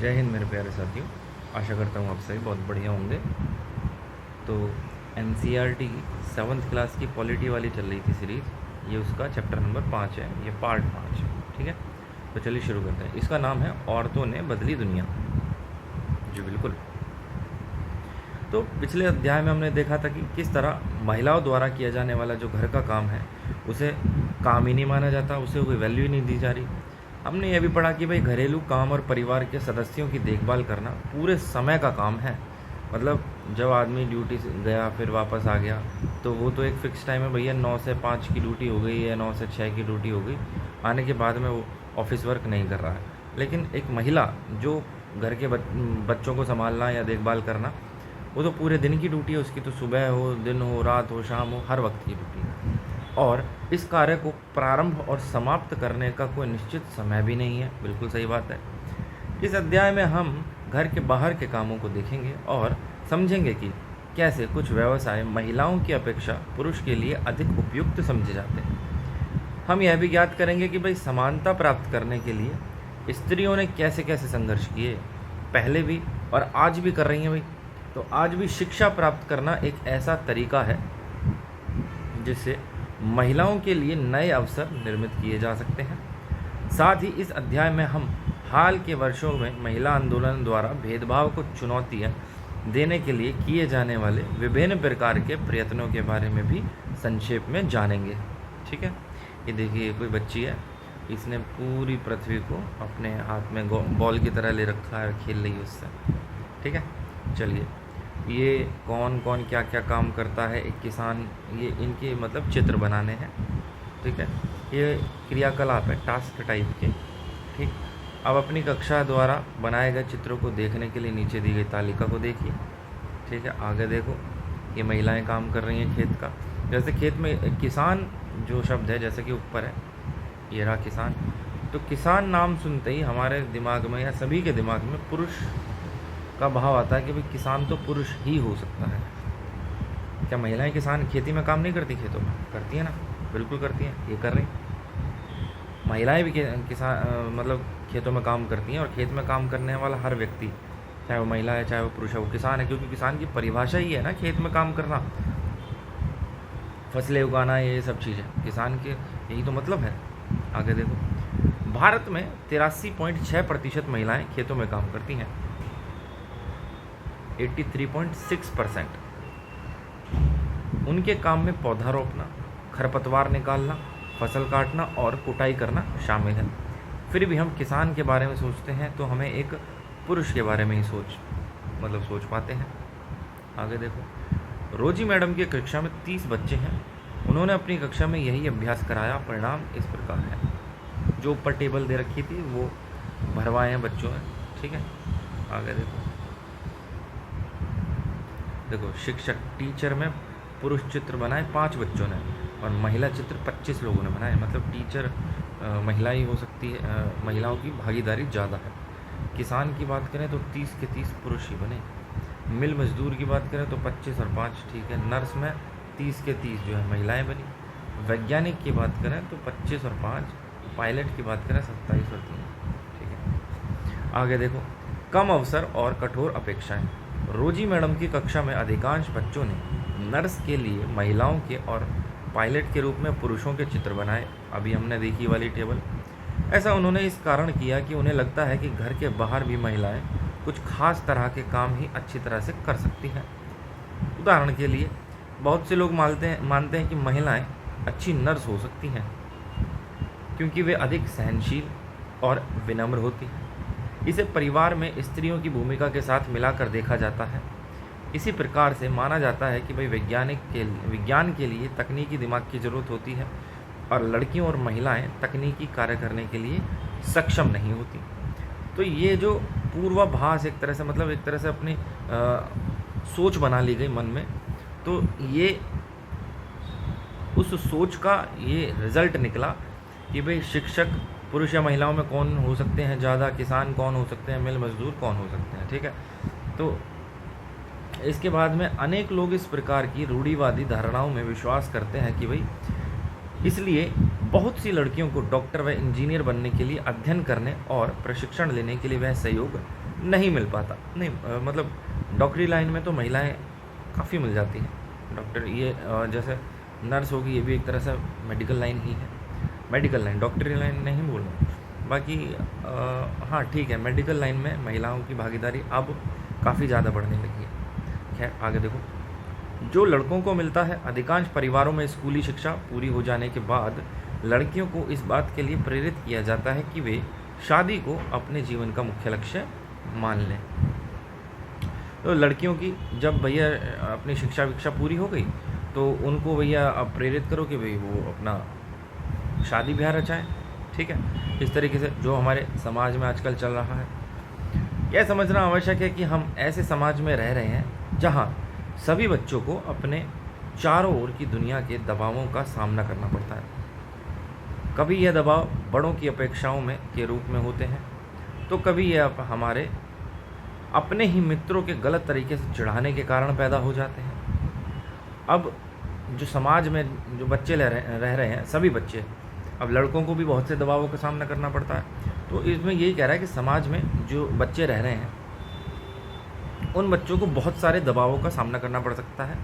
जय हिंद मेरे प्यारे साथियों। आशा करता हूँ आप सभी बहुत बढ़िया होंगे। तो NCERT की 7th क्लास की पॉलिटी वाली चल रही थी सीरीज़। ये उसका चैप्टर नंबर 5 है, ये पार्ट 5 है। ठीक है, तो चलिए शुरू करते हैं। इसका नाम है औरतों ने बदली दुनिया। जी बिल्कुल। तो पिछले अध्याय में हमने देखा था कि किस तरह महिलाओं द्वारा किया जाने वाला जो घर का काम है उसे काम ही नहीं माना जाता, उसे कोई वैल्यू ही नहीं दी जा रही। हमने यह भी पढ़ा कि भाई घरेलू काम और परिवार के सदस्यों की देखभाल करना पूरे समय का काम है। मतलब जब आदमी ड्यूटी से गया फिर वापस आ गया तो वो तो एक फ़िक्स टाइम है, भैया 9 से 5 की ड्यूटी हो गई या 9 से 6 की ड्यूटी हो गई, आने के बाद में वो ऑफिस वर्क नहीं कर रहा है। लेकिन एक महिला जो घर के बच्चों को संभालना या देखभाल करना, वो तो पूरे दिन की ड्यूटी है उसकी। तो सुबह हो, दिन हो, रात हो, शाम हो, हर वक्त की ड्यूटी है। और इस कार्य को प्रारंभ और समाप्त करने का कोई निश्चित समय भी नहीं है। बिल्कुल सही बात है। इस अध्याय में हम घर के बाहर के कामों को देखेंगे और समझेंगे कि कैसे कुछ व्यवसाय महिलाओं की अपेक्षा पुरुष के लिए अधिक उपयुक्त समझे जाते हैं। हम यह भी ज्ञात करेंगे कि भाई समानता प्राप्त करने के लिए स्त्रियों ने कैसे कैसे संघर्ष किए, पहले भी और आज भी कर रही हैं भाई। तो आज भी शिक्षा प्राप्त करना एक ऐसा तरीका है जिससे महिलाओं के लिए नए अवसर निर्मित किए जा सकते हैं। साथ ही इस अध्याय में हम हाल के वर्षों में महिला आंदोलन द्वारा भेदभाव को चुनौतियाँ देने के लिए किए जाने वाले विभिन्न प्रकार के प्रयत्नों के बारे में भी संक्षेप में जानेंगे। ठीक है, ये देखिए कोई बच्ची है, इसने पूरी पृथ्वी को अपने हाथ में बॉल की तरह ले रखा है, खेल रही है उससे। ठीक है, चलिए ये कौन कौन क्या क्या काम करता है। एक किसान, ये इनके मतलब चित्र बनाने हैं। ठीक है, ये क्रियाकलाप है टास्क टाइप के। ठीक, अब अपनी कक्षा द्वारा बनाए गए चित्रों को देखने के लिए नीचे दी गई तालिका को देखिए। ठीक है, आगे देखो, ये महिलाएं काम कर रही हैं खेत का। जैसे खेत में किसान जो शब्द है, जैसे कि ऊपर है ये रहा किसान, तो किसान नाम सुनते ही हमारे दिमाग में या सभी के दिमाग में पुरुष का भाव आता है कि भाई किसान तो पुरुष ही हो सकता है। क्या महिलाएं किसान खेती में काम नहीं करती? खेतों में करती है ना, बिल्कुल करती हैं, ये कर रही। महिलाएं भी किसान मतलब खेतों में काम करती हैं, और खेत में काम करने वाला हर व्यक्ति, चाहे वो महिला है चाहे वो पुरुष है, वो किसान है। क्योंकि किसान की परिभाषा ही है ना खेत में काम करना, फसलें उगाना, ये सब चीज़ें किसान के यही तो मतलब है। आगे देखो, भारत में 83.6% महिलाएं खेतों में काम करती हैं। 83.6% उनके काम में पौधा रोपना, खरपतवार निकालना, फसल काटना और कुटाई करना शामिल है। फिर भी हम किसान के बारे में सोचते हैं तो हमें एक पुरुष के बारे में ही सोच पाते हैं। आगे देखो, रोजी मैडम की कक्षा में 30 बच्चे हैं। उन्होंने अपनी कक्षा में यही अभ्यास कराया। परिणाम इस प्रकार है। जो ऊपर टेबल दे रखी थी वो भरवाए हैं बच्चों ने। ठीक है, आगे देखो, शिक्षक टीचर में पुरुष चित्र बनाए 5 बच्चों ने, और महिला चित्र 25 लोगों ने बनाए। मतलब टीचर महिला ही हो सकती है, महिलाओं की भागीदारी ज़्यादा है। किसान की बात करें तो 30 के 30 पुरुष ही बने। मिल मजदूर की बात करें तो 25 और 5, ठीक है। नर्स में 30 के 30 जो है महिलाएं बनी। वैज्ञानिक की बात करें तो 25 और 5, पायलट की बात करें 27 और 3। ठीक है, आगे देखो, कम अवसर और कठोर अपेक्षाएं। रोजी मैडम की कक्षा में अधिकांश बच्चों ने नर्स के लिए महिलाओं के और पायलट के रूप में पुरुषों के चित्र बनाए। अभी हमने देखी वाली टेबल। ऐसा उन्होंने इस कारण किया कि उन्हें लगता है कि घर के बाहर भी महिलाएं कुछ खास तरह के काम ही अच्छी तरह से कर सकती हैं। उदाहरण के लिए, बहुत से लोग मानते हैं कि महिलाएं अच्छी नर्स हो सकती हैं क्योंकि वे अधिक सहनशील और विनम्र होती हैं। इसे परिवार में स्त्रियों की भूमिका के साथ मिलाकर देखा जाता है। इसी प्रकार से माना जाता है कि भाई विज्ञान के लिए तकनीकी दिमाग की ज़रूरत होती है, और लड़कियों और महिलाएं तकनीकी कार्य करने के लिए सक्षम नहीं होती। तो ये जो पूर्वाभास एक तरह से, मतलब एक तरह से अपनी सोच बना ली गई मन में, तो ये उस सोच का ये रिज़ल्ट निकला कि भाई शिक्षक पुरुष या महिलाओं में कौन हो सकते हैं ज़्यादा, किसान कौन हो सकते हैं, मिल मजदूर कौन हो सकते हैं। ठीक है, तो इसके बाद में अनेक लोग इस प्रकार की रूढ़िवादी धारणाओं में विश्वास करते हैं कि भाई इसलिए बहुत सी लड़कियों को डॉक्टर व इंजीनियर बनने के लिए अध्ययन करने और प्रशिक्षण लेने के लिए वह सहयोग नहीं मिल पाता। नहीं मतलब डॉक्टरी लाइन में तो महिलाएं काफ़ी मिल जाती हैं। डॉक्टर ये जैसे नर्स होगी, ये भी एक तरह से मेडिकल लाइन ही है। मेडिकल लाइन, डॉक्टरी लाइन नहीं बोल रहा हूँ। बाकी हाँ ठीक है, मेडिकल लाइन में महिलाओं की भागीदारी अब काफ़ी ज़्यादा बढ़ने लगी है। खैर आगे देखो, जो लड़कों को मिलता है, अधिकांश परिवारों में स्कूली शिक्षा पूरी हो जाने के बाद लड़कियों को इस बात के लिए प्रेरित किया जाता है कि वे शादी को अपने जीवन का मुख्य लक्ष्य मान लें। तो लड़कियों की जब भैया अपनी शिक्षा विक्षा पूरी हो गई तो उनको भैया अब प्रेरित करो कि भाई वो अपना शादी ब्याह रचाएं। ठीक है, इस तरीके से जो हमारे समाज में आजकल चल रहा है। यह समझना आवश्यक है कि हम ऐसे समाज में रह रहे हैं जहां सभी बच्चों को अपने चारों ओर की दुनिया के दबावों का सामना करना पड़ता है। कभी यह दबाव बड़ों की अपेक्षाओं में के रूप में होते हैं, तो कभी यह हमारे अपने ही मित्रों के गलत तरीके से चिढ़ाने के कारण पैदा हो जाते हैं। अब जो समाज में जो बच्चे रह रहे हैं, सभी बच्चे, अब लड़कों को भी बहुत से दबावों का सामना करना पड़ता है। तो इसमें यही कह रहा है कि समाज में जो बच्चे रह रहे हैं उन बच्चों को बहुत सारे दबावों का सामना करना पड़ सकता है।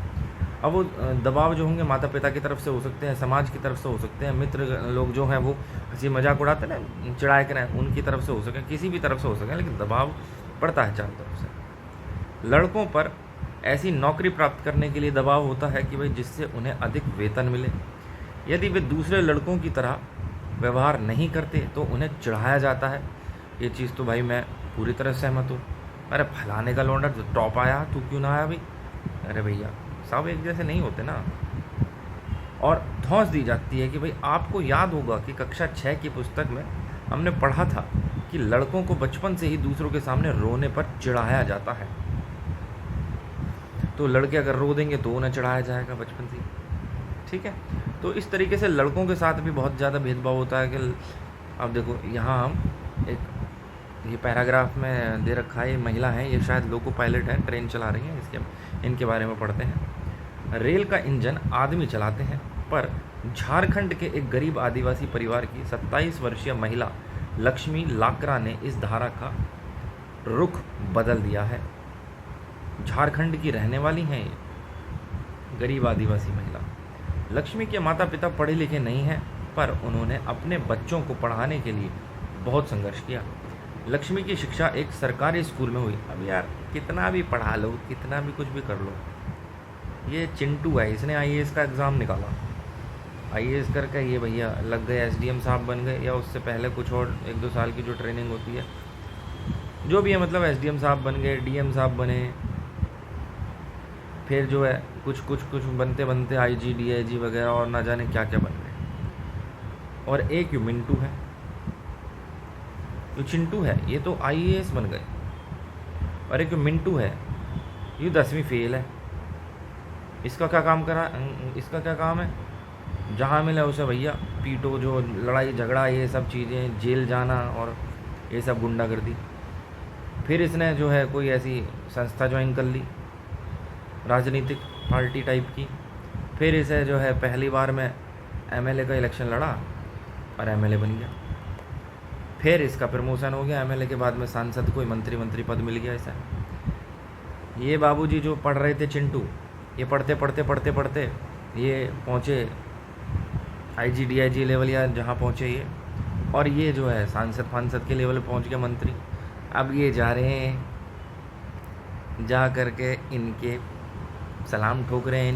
अब वो दबाव जो होंगे माता पिता की तरफ से हो सकते हैं, समाज की तरफ से हो सकते हैं, मित्र लोग जो हैं वो हंसी मजाक उड़ाते हैं ना, चिढ़ाए करें, उनकी तरफ से हो सके, किसी भी तरफ से हो सके, लेकिन दबाव पड़ता है चारों तरफ से। लड़कों पर ऐसी नौकरी प्राप्त करने के लिए दबाव होता है कि भाई जिससे उन्हें अधिक वेतन मिले। यदि वे दूसरे लड़कों की तरह व्यवहार नहीं करते तो उन्हें चिढ़ाया जाता है। ये चीज़ तो भाई मैं पूरी तरह सहमत हूँ। अरे फलाने का लौंडा जो टॉप आया, तू क्यों ना आया भाई? अरे भैया सब एक जैसे नहीं होते ना। और धौंस दी जाती है कि भाई आपको याद होगा कि कक्षा 6 की पुस्तक में हमने पढ़ा था कि लड़कों को बचपन से ही दूसरों के सामने रोने पर चिढ़ाया जाता है। तो लड़के अगर रो देंगे तो उन्हें चिढ़ाया जाएगा बचपन से। ठीक है, तो इस तरीके से लड़कों के साथ भी बहुत ज़्यादा भेदभाव होता है कि अब देखो यहाँ हम एक ये पैराग्राफ में दे रखा है, ये महिला है, ये शायद लोको पायलट है, ट्रेन चला रही हैं, इसके इनके बारे में पढ़ते हैं। रेल का इंजन आदमी चलाते हैं, पर झारखंड के एक गरीब आदिवासी परिवार की 27 वर्षीय महिला लक्ष्मी लाकरा ने इस धारा का रुख बदल दिया है। झारखंड की रहने वाली हैं ये गरीब आदिवासी महिला। लक्ष्मी के माता पिता पढ़े लिखे नहीं हैं, पर उन्होंने अपने बच्चों को पढ़ाने के लिए बहुत संघर्ष किया। लक्ष्मी की शिक्षा एक सरकारी स्कूल में हुई। अब यार कितना भी पढ़ा लो, कितना भी कुछ भी कर लो, ये चिंटू है, इसने आईएएस का एग्ज़ाम निकाला, आईएएस करके ये भैया लग गए, एसडीएम साहब बन गए, या उससे पहले कुछ और 1-2 साल की जो ट्रेनिंग होती है, जो भी है, मतलब एसडीएम साहब बन गए, डीएम साहब बने, फिर जो है कुछ बनते बनते आईजी डीआईजी वगैरह और ना जाने क्या क्या बन गए। और एक यू मिंटू है, जो चिंटू है ये तो आईएएस बन गए, और एक जो मिंटू है ये 10वीं फेल है। इसका क्या काम करा, इसका क्या काम है? जहाँ मिले उसे भैया पीटो, जो लड़ाई झगड़ा ये सब चीज़ें, जेल जाना और ये सब गुंडागर्दी। फिर इसने जो है कोई ऐसी संस्था ज्वाइन कर ली, राजनीतिक पार्टी टाइप की। फिर इसे जो है पहली बार में एमएलए का इलेक्शन लड़ा और एमएलए बन गया। फिर इसका प्रमोशन हो गया, एमएलए के बाद में सांसद, कोई मंत्री पद मिल गया इसे। ये बाबूजी जो पढ़ रहे थे चिंटू, ये पढ़ते ये पहुँचे आईजी डीआईजी लेवल या जहाँ पहुँचे ये, और ये जो है सांसद के लेवल पे पहुँच गए, मंत्री। अब ये जा रहे हैं, जा करके इनके सलाम ठोक रहे हैं,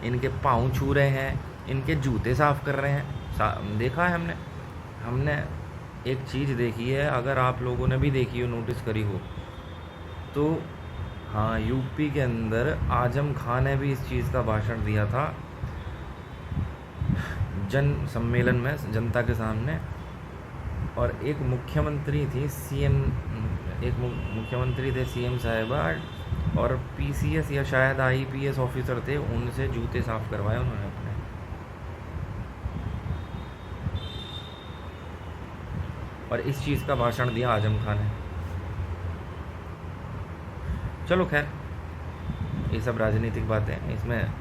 इनके पाँव छू रहे हैं, इनके जूते साफ़ कर रहे हैं। देखा है हमने एक चीज़ देखी है, अगर आप लोगों ने भी देखी हो, नोटिस करी हो तो, हाँ, यूपी के अंदर आजम खान ने भी इस चीज़ का भाषण दिया था जन सम्मेलन में, जनता के सामने। और एक मुख्यमंत्री थी मुख्यमंत्री थे सीएम साहिबा, और पीसीएस या शायद आईपीएस ऑफिसर थे, उनसे जूते साफ़ करवाए उन्होंने अपने। और इस चीज़ का भाषण दिया आजम खान ने। चलो खैर, ये सब राजनीतिक बातें हैं, इसमें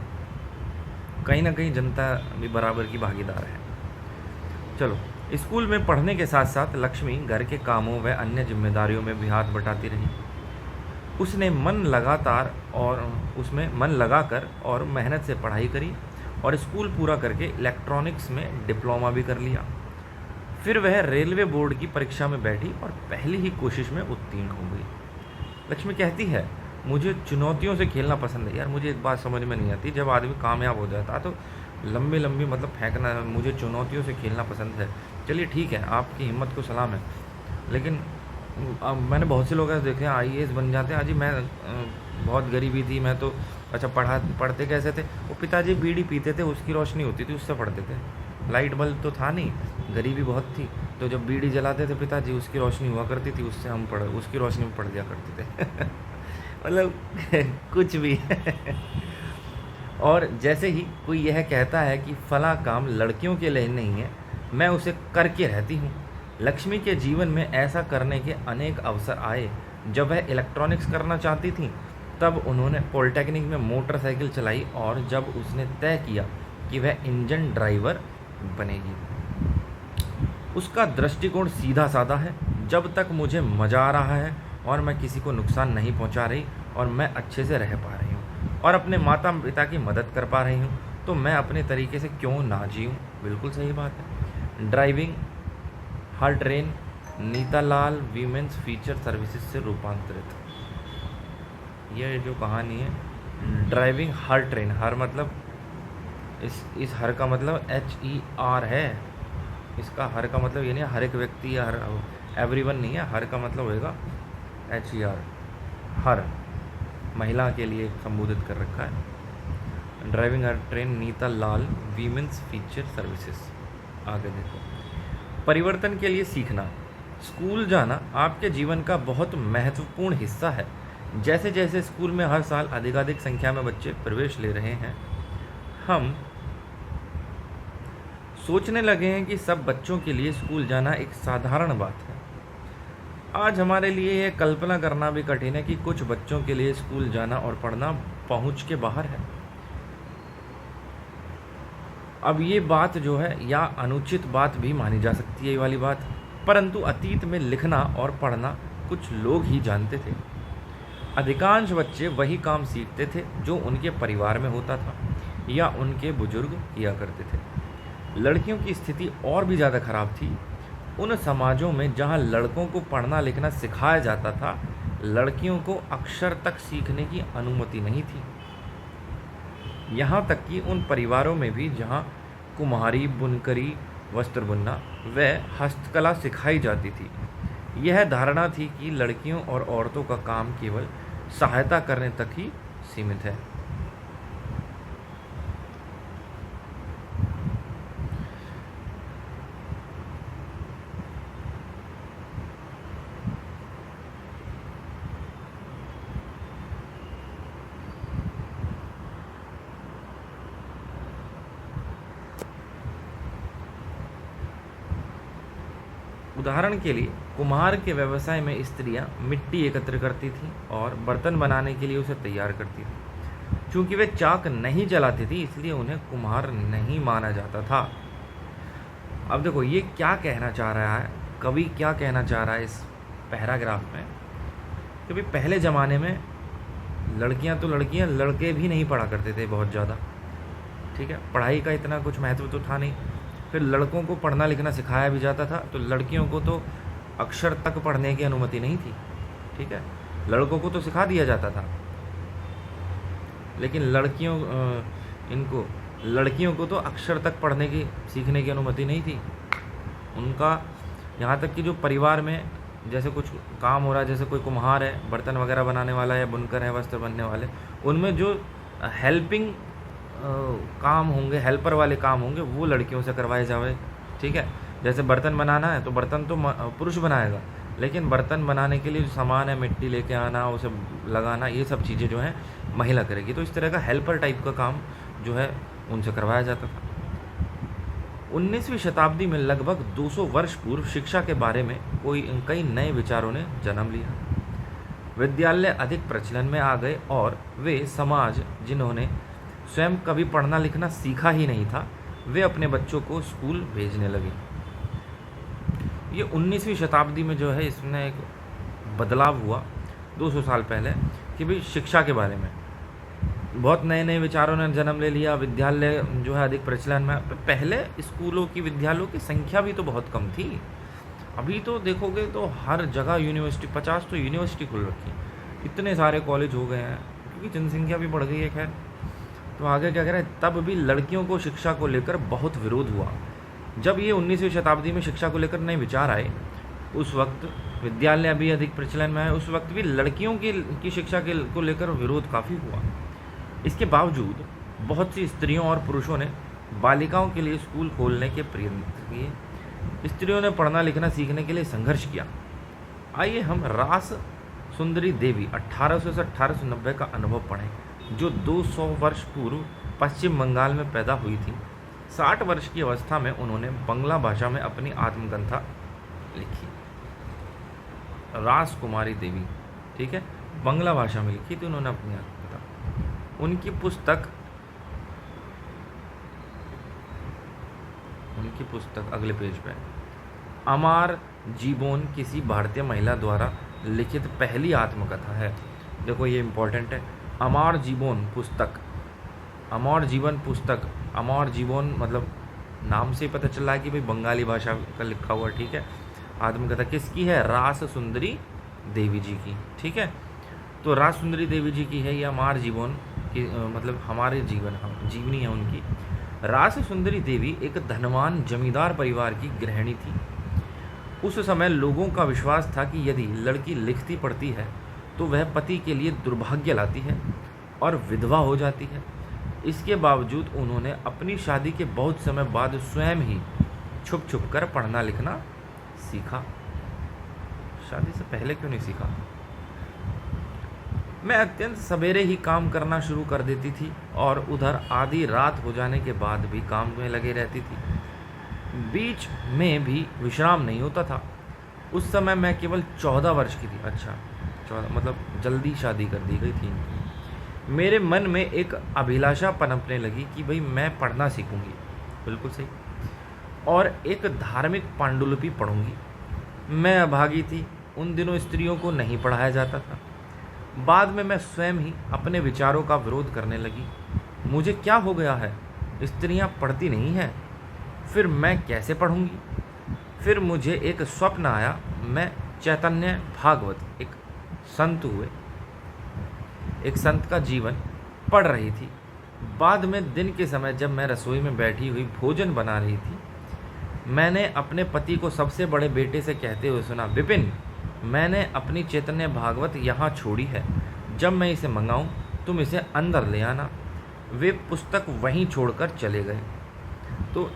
कहीं ना कहीं जनता भी बराबर की भागीदार है। चलो स्कूल में पढ़ने के साथ साथ लक्ष्मी घर के कामों व अन्य जिम्मेदारियों में भी हाथ बटाती रही। उसमें मन लगाकर और मेहनत से पढ़ाई करी और स्कूल पूरा करके इलेक्ट्रॉनिक्स में डिप्लोमा भी कर लिया। फिर वह रेलवे बोर्ड की परीक्षा में बैठी और पहली ही कोशिश में उत्तीर्ण हो गई। लक्ष्मी कहती है, मुझे चुनौतियों से खेलना पसंद है। यार मुझे एक बात समझ में नहीं आती, जब आदमी कामयाब हो जाता तो लंबी लंबी मतलब फेंकना, मुझे चुनौतियों से खेलना पसंद है। चलिए ठीक है, आपकी हिम्मत को सलाम है, लेकिन अब मैंने बहुत से लोग ऐसे देखे हैं आईएएस बन जाते हैं। आज मैं बहुत गरीबी थी, मैं तो अच्छा पढ़ते कैसे थे, वो पिताजी बीड़ी पीते थे, उसकी रोशनी होती थी, उससे पढ़ते थे। लाइट बल्ब तो था नहीं, गरीबी बहुत थी, तो जब बीड़ी जलाते थे पिताजी, उसकी रोशनी हुआ करती थी, उससे हम उसकी रोशनी में पढ़ दिया करते थे। मतलब कुछ भी। और जैसे ही कोई यह कहता है कि फला काम लड़कियों के लिए नहीं है, मैं उसे करके रहती हूँ। लक्ष्मी के जीवन में ऐसा करने के अनेक अवसर आए। जब वह इलेक्ट्रॉनिक्स करना चाहती थी तब उन्होंने पॉलिटेक्निक में मोटरसाइकिल चलाई, और जब उसने तय किया कि वह इंजन ड्राइवर बनेगी, उसका दृष्टिकोण सीधा साधा है। जब तक मुझे मज़ा आ रहा है और मैं किसी को नुकसान नहीं पहुंचा रही और मैं अच्छे से रह पा रही हूँ और अपने माता पिता की मदद कर पा रही हूँ, तो मैं अपने तरीके से क्यों ना जीऊँ। बिल्कुल सही बात है। ड्राइविंग हर ट्रेन नीतालाल वीमेंस फीचर सर्विसेज से रूपांतरित। यह जो कहानी है, ड्राइविंग हर ट्रेन, हर मतलब इस हर का मतलब HER है। इसका हर का मतलब ये नहीं हर एक व्यक्ति या हर एवरीवन नहीं है, हर का मतलब होएगा HER, हर महिला के लिए संबोधित कर रखा है। ड्राइविंग हर ट्रेन नीतालाल वीमेंस फीचर सर्विसेज। आगे देखो, परिवर्तन के लिए सीखना। स्कूल जाना आपके जीवन का बहुत महत्वपूर्ण हिस्सा है। जैसे जैसे स्कूल में हर साल अधिकाधिक संख्या में बच्चे प्रवेश ले रहे हैं, हम सोचने लगे हैं कि सब बच्चों के लिए स्कूल जाना एक साधारण बात है। आज हमारे लिए यह कल्पना करना भी कठिन है कि कुछ बच्चों के लिए स्कूल जाना और पढ़ना पहुंच के बाहर है। अब ये बात जो है या अनुचित बात भी मानी जा सकती है, ये वाली बात, परंतु अतीत में लिखना और पढ़ना कुछ लोग ही जानते थे। अधिकांश बच्चे वही काम सीखते थे जो उनके परिवार में होता था या उनके बुजुर्ग किया करते थे। लड़कियों की स्थिति और भी ज़्यादा खराब थी। उन समाजों में जहां लड़कों को पढ़ना लिखना सिखाया जाता था, लड़कियों को अक्षर तक सीखने की अनुमति नहीं थी। यहाँ तक कि उन परिवारों में भी जहाँ कुम्हारी, बुनकरी, वस्त्र बुनना व हस्तकला सिखाई जाती थी, यह धारणा थी कि लड़कियों और औरतों का काम केवल सहायता करने तक ही सीमित है। उदाहरण के लिए कुम्हार के व्यवसाय में स्त्रियां मिट्टी एकत्र करती थीं और बर्तन बनाने के लिए उसे तैयार करती थीं। चूंकि वे चाक नहीं जलाती थी, इसलिए उन्हें कुम्हार नहीं माना जाता था। अब देखो ये क्या कहना चाह रहा है, कवि क्या कहना चाह रहा है इस पैराग्राफ में, क्योंकि पहले ज़माने में लड़कियां तो लड़कियां, लड़के भी नहीं पढ़ा करते थे बहुत ज़्यादा। ठीक है, पढ़ाई का इतना कुछ महत्व तो था नहीं। फिर लड़कों को पढ़ना लिखना सिखाया भी जाता था, तो लड़कियों को तो अक्षर तक पढ़ने की अनुमति नहीं थी। ठीक है, लड़कों को तो सिखा दिया जाता था, लेकिन लड़कियों को तो अक्षर तक पढ़ने की सीखने की अनुमति नहीं थी। उनका यहाँ तक कि जो परिवार में जैसे कुछ काम हो रहा है, जैसे कोई कुम्हार है, बर्तन वगैरह बनाने वाला है, बुनकर है, वस्त्र बनने वाले, उनमें जो हेल्पिंग काम होंगे, हेल्पर वाले काम होंगे, वो लड़कियों से करवाए जावे। ठीक है, जैसे बर्तन बनाना है तो बर्तन तो पुरुष बनाएगा, लेकिन बर्तन बनाने के लिए जो सामान है, मिट्टी लेके आना, उसे लगाना, ये सब चीज़ें जो हैं महिला करेगी। तो इस तरह का हेल्पर टाइप का काम जो है उनसे करवाया जाता था। 19वीं शताब्दी में लगभग 200 वर्ष पूर्व शिक्षा के बारे में कई नए विचारों ने जन्म लिया। विद्यालय अधिक प्रचलन में आ गए और वे समाज जिन्होंने स्वयं कभी पढ़ना लिखना सीखा ही नहीं था, वे अपने बच्चों को स्कूल भेजने लगे। ये 19वीं शताब्दी में जो है इसमें एक बदलाव हुआ 200 साल पहले कि भाई शिक्षा के बारे में बहुत नए नए विचारों ने जन्म ले लिया। विद्यालय जो है अधिक प्रचलन में। पहले स्कूलों की विद्यालयों की संख्या भी तो बहुत कम थी। अभी तो देखोगे तो हर जगह यूनिवर्सिटी, 50 तो यूनिवर्सिटी खुल रखी है, इतने सारे कॉलेज हो गए हैं क्योंकि जनसंख्या भी बढ़ गई है। खैर, तो आगे क्या कह रहे हैं, तब भी लड़कियों को शिक्षा को लेकर बहुत विरोध हुआ। जब ये 19वीं शताब्दी में शिक्षा को लेकर नए विचार आए, उस वक्त विद्यालय अभी अधिक प्रचलन में है, उस वक्त भी लड़कियों की शिक्षा को लेकर विरोध काफ़ी हुआ। इसके बावजूद बहुत सी स्त्रियों और पुरुषों ने बालिकाओं के लिए स्कूल खोलने के प्रयत्न किए। स्त्रियों ने पढ़ना लिखना सीखने के लिए संघर्ष किया। आइए हम रास सुंदरी देवी 1800 से 1890 का अनुभव पढ़ें, जो 200 वर्ष पूर्व पश्चिम बंगाल में पैदा हुई थी। 60 वर्ष की अवस्था में उन्होंने बंगला भाषा में अपनी आत्मकथा लिखी। रास कुमारी देवी, ठीक है, बंगला भाषा में लिखी थी उन्होंने अपनी आत्मकथा। उनकी पुस्तक अगले पेज पे, अमार जीवन किसी भारतीय महिला द्वारा लिखित पहली आत्मकथा है। देखो ये इम्पोर्टेंट है। अमार जीवन पुस्तक, अमर जीवन पुस्तक, अमर जीवन मतलब नाम से ही पता चल रहा है कि भाई बंगाली भाषा का लिखा हुआ, ठीक है। आत्मकथा किसकी है? रास सुंदरी देवी जी की, ठीक है। तो रास सुंदरी देवी जी की है, या अमर जीवन की मतलब हमारे जीवनी है उनकी। रास सुंदरी देवी एक धनवान जमींदार परिवार की गृहिणी थी। उस समय लोगों का विश्वास था कि यदि लड़की लिखती पढ़ती है तो वह पति के लिए दुर्भाग्य लाती है और विधवा हो जाती है। इसके बावजूद उन्होंने अपनी शादी के बहुत समय बाद स्वयं ही छुप छुप कर पढ़ना लिखना सीखा। शादी से पहले क्यों नहीं सीखा? मैं अत्यंत सवेरे ही काम करना शुरू कर देती थी और उधर आधी रात हो जाने के बाद भी काम में लगे रहती थी। बीच में भी विश्राम नहीं होता था। उस समय मैं केवल 14 वर्ष की थी। अच्छा, 14 मतलब जल्दी शादी कर दी गई थी इनकी। मेरे मन में एक अभिलाषा पनपने लगी कि भाई मैं पढ़ना सीखूंगी, बिल्कुल सही, और एक धार्मिक पांडुलिपि पढ़ूंगी। मैं अभागी थी, उन दिनों स्त्रियों को नहीं पढ़ाया जाता था। बाद में मैं स्वयं ही अपने विचारों का विरोध करने लगी। मुझे क्या हो गया है, स्त्रियां पढ़ती नहीं हैं, फिर मैं कैसे पढ़ूंगी? फिर मुझे एक स्वप्न आया। मैं चैतन्य भागवत, एक संत हुए, एक संत का जीवन पढ़ रही थी। बाद में दिन के समय जब मैं रसोई में बैठी हुई भोजन बना रही थी, मैंने अपने पति को सबसे बड़े बेटे से कहते हुए सुना, विपिन, मैंने अपनी चैतन्य भागवत यहाँ छोड़ी है, जब मैं इसे मंगाऊँ तुम इसे अंदर ले आना। वे पुस्तक वहीं छोड़कर चले गए। तो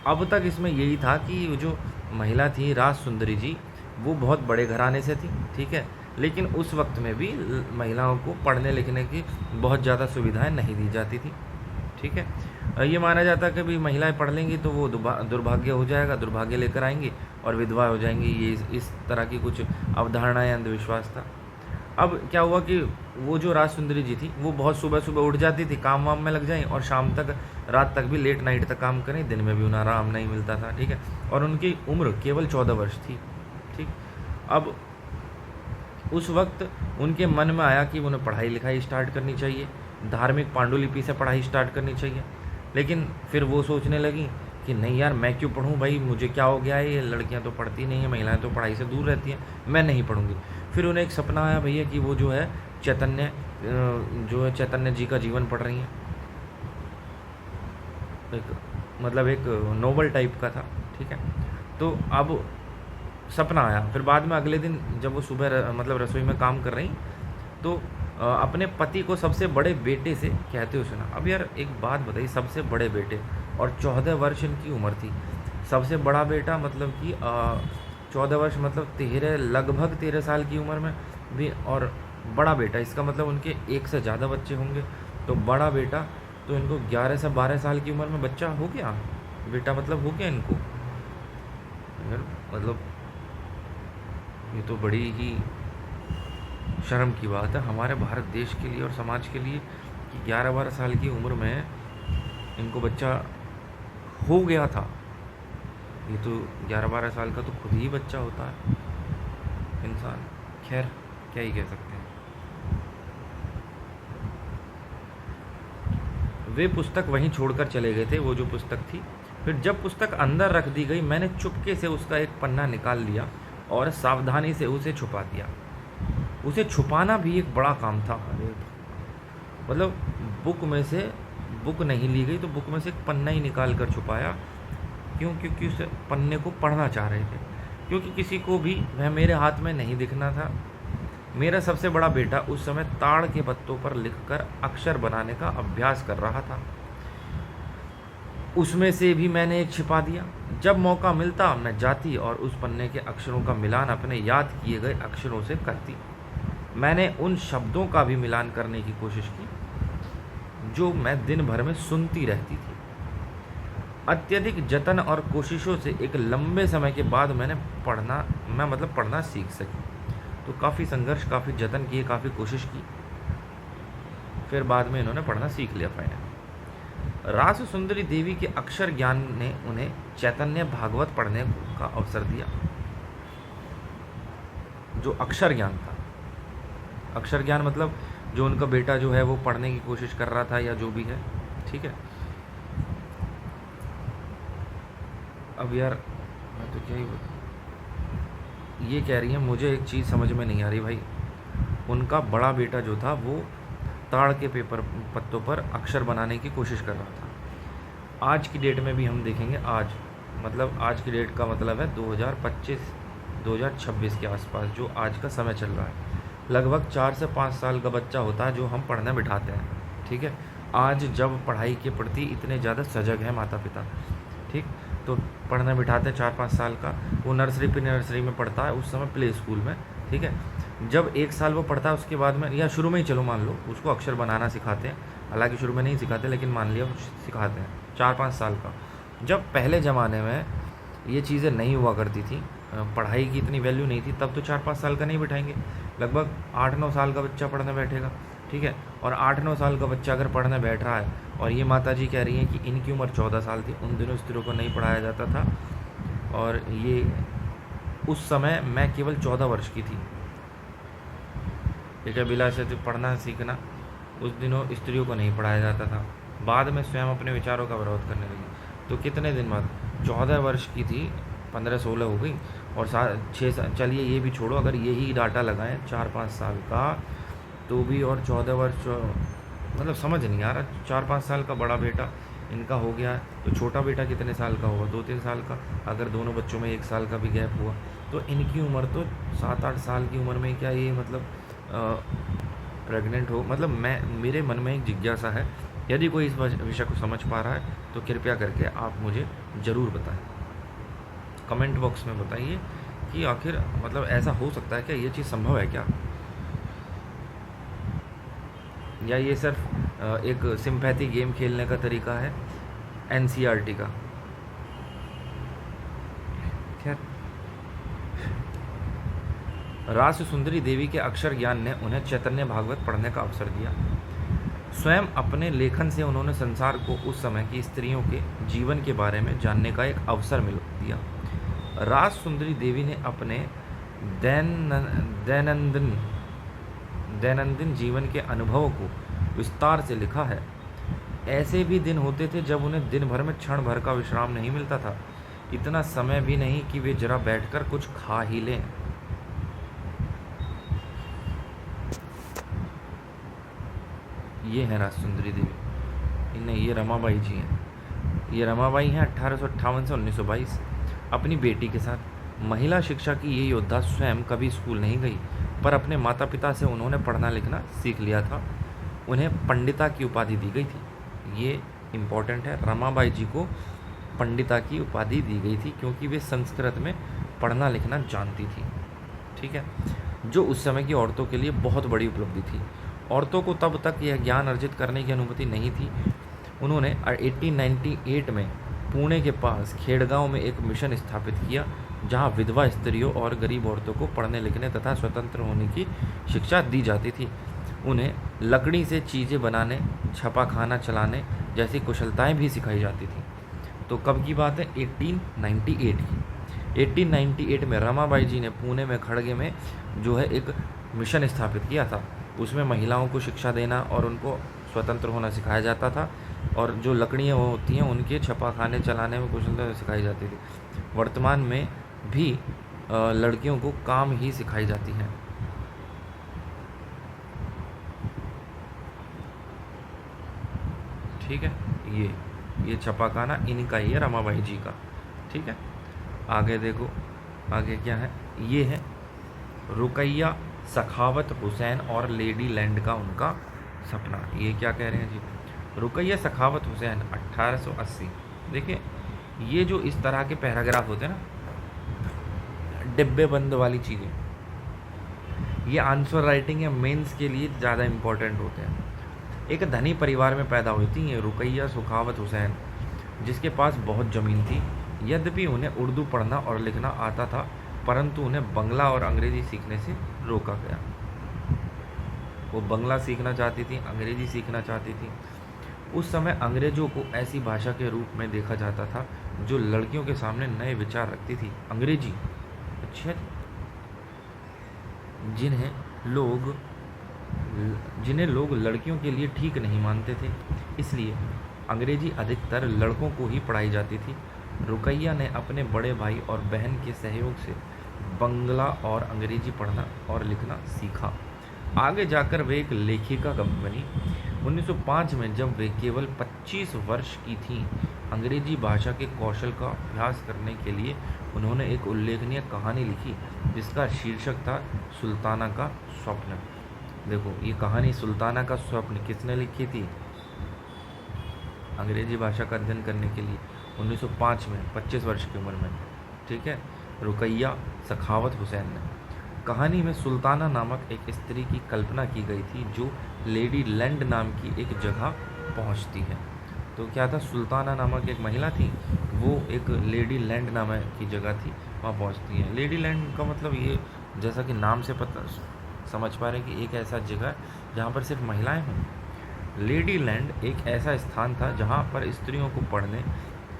अब तक इसमें यही था कि वो जो महिला थी रास सुंदरी जी, वो बहुत बड़े घराने से थी, ठीक है, लेकिन उस वक्त में भी महिलाओं को पढ़ने लिखने की बहुत ज़्यादा सुविधाएं नहीं दी जाती थी, ठीक है। ये माना जाता कि भाई महिलाएं पढ़ लेंगी तो वो दुर्भाग्य हो जाएगा, दुर्भाग्य लेकर आएंगी और विधवा हो जाएंगी। ये इस तरह की कुछ अवधारणाएं, अंधविश्वास था। अब क्या हुआ कि वो जो राज सुंदरी जी थी वो बहुत सुबह सुबह उठ जाती थी, काम वाम में लग जाएं और शाम तक, रात तक भी लेट नाइट तक काम करें, दिन में भी उन्हें आराम नहीं मिलता था, ठीक है। और उनकी उम्र केवल 14 वर्ष थी, ठीक। अब उस वक्त उनके मन में आया कि उन्हें पढ़ाई लिखाई स्टार्ट करनी चाहिए, धार्मिक पांडुलिपि से पढ़ाई स्टार्ट करनी चाहिए। लेकिन फिर वो सोचने लगी कि नहीं यार, मैं क्यों पढ़ूँ भाई, मुझे क्या हो गया है, ये लड़कियां तो पढ़ती नहीं हैं, महिलाएं तो पढ़ाई से दूर रहती हैं, मैं नहीं पढ़ूंगी। फिर उन्हें एक सपना आया भैया कि वो जो है चैतन्य जी का जीवन पढ़ रही हैं। एक नोवेल टाइप का था, ठीक है। तो अब सपना आया। फिर बाद में अगले दिन जब वो सुबह मतलब रसोई में काम कर रही, तो अपने पति को सबसे बड़े बेटे से कहते हुए सुना। अब यार एक बात बताइए, सबसे बड़े बेटे, और 14 वर्ष इनकी उम्र थी। सबसे बड़ा बेटा मतलब कि 14 वर्ष मतलब लगभग 13 साल की उम्र में भी, और बड़ा बेटा इसका मतलब उनके एक से ज़्यादा बच्चे होंगे। तो बड़ा बेटा तो इनको 11 से 12 साल की उम्र में बच्चा हो गया, बेटा मतलब हो गया इनको। यार मतलब ये तो बड़ी ही शर्म की बात है हमारे भारत देश के लिए और समाज के लिए कि 11-12 साल की उम्र में इनको बच्चा हो गया था। ये तो 11-12 साल का तो खुद ही बच्चा होता है इंसान। खैर, क्या ही कह सकते हैं। वे पुस्तक वहीं छोड़कर चले गए थे, वो जो पुस्तक थी। फिर जब पुस्तक अंदर रख दी गई, मैंने चुपके से उसका एक पन्ना निकाल लिया और सावधानी से उसे छुपा दिया। उसे छुपाना भी एक बड़ा काम था। अरे मतलब बुक में से बुक नहीं ली गई तो बुक में से एक पन्ना ही निकाल कर छुपाया। क्यों? क्योंकि उस पन्ने को पढ़ना चाह रहे थे, क्योंकि किसी को भी वह मेरे हाथ में नहीं दिखना था। मेरा सबसे बड़ा बेटा उस समय ताड़ के पत्तों पर लिखकर अक्षर बनाने का अभ्यास कर रहा था। उसमें से भी मैंने एक छिपा दिया। जब मौका मिलता मैं जाती और उस पन्ने के अक्षरों का मिलान अपने याद किए गए अक्षरों से करती। मैंने उन शब्दों का भी मिलान करने की कोशिश की जो मैं दिन भर में सुनती रहती थी। अत्यधिक जतन और कोशिशों से एक लंबे समय के बाद मैं पढ़ना सीख सकी। तो काफ़ी संघर्ष, काफ़ी जतन किए, काफ़ी कोशिश की, फिर बाद में इन्होंने पढ़ना सीख लिया फाइनल। रास सुंदरी देवी के अक्षर ज्ञान ने उन्हें चैतन्य भागवत पढ़ने का अवसर दिया। जो अक्षर ज्ञान था, अक्षर ज्ञान मतलब जो उनका बेटा जो है वो पढ़ने की कोशिश कर रहा था या जो भी है, ठीक है। अब यार मैं तो क्या ही ये कह रही है, मुझे एक चीज़ समझ में नहीं आ रही भाई। उनका बड़ा बेटा जो था वो ताड़ के पत्तों पर अक्षर बनाने की कोशिश कर रहा था। आज की डेट में भी हम देखेंगे, आज की डेट का मतलब है 2025 2026 के आसपास, जो आज का समय चल रहा है। लगभग 4 से 5 साल का बच्चा होता है जो हम पढ़ने बिठाते हैं, ठीक है। आज जब पढ़ाई के प्रति इतने ज़्यादा सजग हैं माता पिता, ठीक, तो पढ़ने बिठाते हैं 4-5 साल का। वो नर्सरी में पढ़ता है, उस समय प्ले स्कूल में, ठीक है। जब 1 साल वो पढ़ता है उसके बाद में, या शुरू में ही चलो मान लो, उसको अक्षर बनाना सिखाते हैं। हालांकि शुरू में नहीं सिखाते, लेकिन मान लिया सिखाते हैं 4-5 साल का। जब पहले ज़माने में ये चीज़ें नहीं हुआ करती थी, पढ़ाई की इतनी वैल्यू नहीं थी, तब तो 4-5 साल का नहीं बिठाएंगे, लगभग 8-9 साल का बच्चा पढ़ने बैठेगा, ठीक है। और 8-9 साल का बच्चा अगर पढ़ने बैठ रहा है, और ये माता जी कह रही हैं कि इनकी उम्र 14 साल थी, उन दिनों स्त्रियों को नहीं पढ़ाया जाता था, और ये उस समय मैं केवल 14 वर्ष की थी, ठीक है। बिला से तो पढ़ना सीखना उस दिनों स्त्रियों को नहीं पढ़ाया जाता था। बाद में स्वयं अपने विचारों का विरोध करने लगी। तो कितने दिन बाद, 14 वर्ष की थी, 15-16 हो गई, और 6 चलिए ये भी छोड़ो, अगर यही डाटा लगाएं 4-5 साल का तो भी, और 14 वर्ष, मतलब समझ नहीं आ रहा। 4-5 साल का बड़ा बेटा इनका हो गया, तो छोटा बेटा कितने साल का होगा? 2-3 साल का। अगर दोनों बच्चों में 1 साल का भी गैप हुआ तो इनकी उम्र तो 7-8 साल की उम्र में क्या ये मतलब प्रेग्नेंट हो? मतलब मेरे मन में एक जिज्ञासा है। यदि कोई इस विषय को समझ पा रहा है तो कृपया करके आप मुझे ज़रूर बताएं, कमेंट बॉक्स में बताइए कि आखिर मतलब ऐसा हो सकता है क्या? ये चीज़ संभव है क्या? या ये सिर्फ एक सिंपैथी गेम खेलने का तरीका है एनसीईआरटी का? खैर, रास सुंदरी देवी के अक्षर ज्ञान ने उन्हें चैतन्य भागवत पढ़ने का अवसर दिया। स्वयं अपने लेखन से उन्होंने संसार को उस समय की स्त्रियों के जीवन के बारे में जानने का एक अवसर मिल दिया। रास सुंदरी देवी ने अपने दैनंदिन जीवन के अनुभवों को विस्तार से लिखा है। ऐसे भी दिन होते थे जब उन्हें दिन भर में क्षण भर का विश्राम नहीं मिलता था, इतना समय भी नहीं कि वे जरा बैठकर कुछ खा ही लें। ये है रास सुंदरी देवी, इन्हें ये रमाबाई जी हैं। ये रमाबाई हैं 1858 से 1922। अपनी बेटी के साथ महिला शिक्षा की ये योद्धा स्वयं कभी स्कूल नहीं गई, पर अपने माता पिता से उन्होंने पढ़ना लिखना सीख लिया था। उन्हें पंडिता की उपाधि दी गई थी। ये इम्पॉर्टेंट है, रमाबाई जी को पंडिता की उपाधि दी गई थी क्योंकि वे संस्कृत में पढ़ना लिखना जानती थी, ठीक है, जो उस समय की औरतों के लिए बहुत बड़ी उपलब्धि थी। औरतों को तब तक यह ज्ञान अर्जित करने की अनुमति नहीं थी। उन्होंने 1898 में पुणे के पास खेड़गांव में एक मिशन स्थापित किया, जहां विधवा स्त्रियों और गरीब औरतों को पढ़ने लिखने तथा स्वतंत्र होने की शिक्षा दी जाती थी। उन्हें लकड़ी से चीज़ें बनाने, छापाखाना चलाने जैसी कुशलताएं भी सिखाई जाती थी। तो कब की बात है? 1898 की। 1898 में रमाबाई जी ने पुणे में खड़गे में जो है एक मिशन स्थापित किया था। उसमें महिलाओं को शिक्षा देना और उनको स्वतंत्र होना सिखाया जाता था, और जो लकड़ियाँ होती हैं उनके छपाखाने चलाने में कुशलता सिखाई जाती थी। वर्तमान में भी लड़कियों को काम ही सिखाई जाती हैं। ठीक है, ये छपाखाना इनका ही है, रमाबाई जी का। ठीक है, आगे देखो, आगे क्या है? ये है रुकैया सखावत हुसैन और लेडी लैंड का उनका सपना। ये क्या कह रहे हैं जी? रुकैया सखावत हुसैन 1880। देखिए, ये जो इस तरह के पैराग्राफ होते हैं ना, डिब्बे बंद वाली चीज़ें, ये आंसर राइटिंग या मेंस के लिए ज़्यादा इम्पोर्टेंट होते हैं। एक धनी परिवार में पैदा हुई थी ये रुकैया सखावत हुसैन, जिसके पास बहुत ज़मीन थी। यद्यपि उन्हें उर्दू पढ़ना और लिखना आता था, परंतु उन्हें बंगला और अंग्रेज़ी सीखने से रोका गया। वो बंगला सीखना चाहती थी, अंग्रेज़ी सीखना चाहती थी। उस समय अंग्रेज़ों को ऐसी भाषा के रूप में देखा जाता था जो लड़कियों के सामने नए विचार रखती थी। अंग्रेजी, अच्छा, जिन्हें लोग जिन्हें लोग लड़कियों के लिए ठीक नहीं मानते थे, इसलिए अंग्रेजी अधिकतर लड़कों को ही पढ़ाई जाती थी। रुकैया ने अपने बड़े भाई और बहन के सहयोग से बंगला और अंग्रेजी पढ़ना और लिखना सीखा। आगे जाकर वे एक लेखिका बनी। 1905 में जब वे केवल 25 वर्ष की थीं, अंग्रेजी भाषा के कौशल का अभ्यास करने के लिए उन्होंने एक उल्लेखनीय कहानी लिखी जिसका शीर्षक था सुल्ताना का स्वप्न। देखो, ये कहानी सुल्ताना का स्वप्न किसने लिखी थी? अंग्रेजी भाषा का अध्ययन करने के लिए 1905 में 25 वर्ष की उम्र में, ठीक है, रुकैया सखावत हुसैन ने। कहानी में सुल्ताना नामक एक स्त्री की कल्पना की गई थी जो लेडी लैंड नाम की एक जगह पहुंचती है। तो क्या था? सुल्ताना नामक एक महिला थी, वो एक लेडी लैंड नामक की जगह थी, वहाँ पहुंचती है। लेडी लैंड का मतलब ये, जैसा कि नाम से पता समझ पा रहे हैं कि एक ऐसा जगह जहाँ पर सिर्फ महिलाएं हों। लेडी लैंड एक ऐसा स्थान था जहाँ पर स्त्रियों को पढ़ने,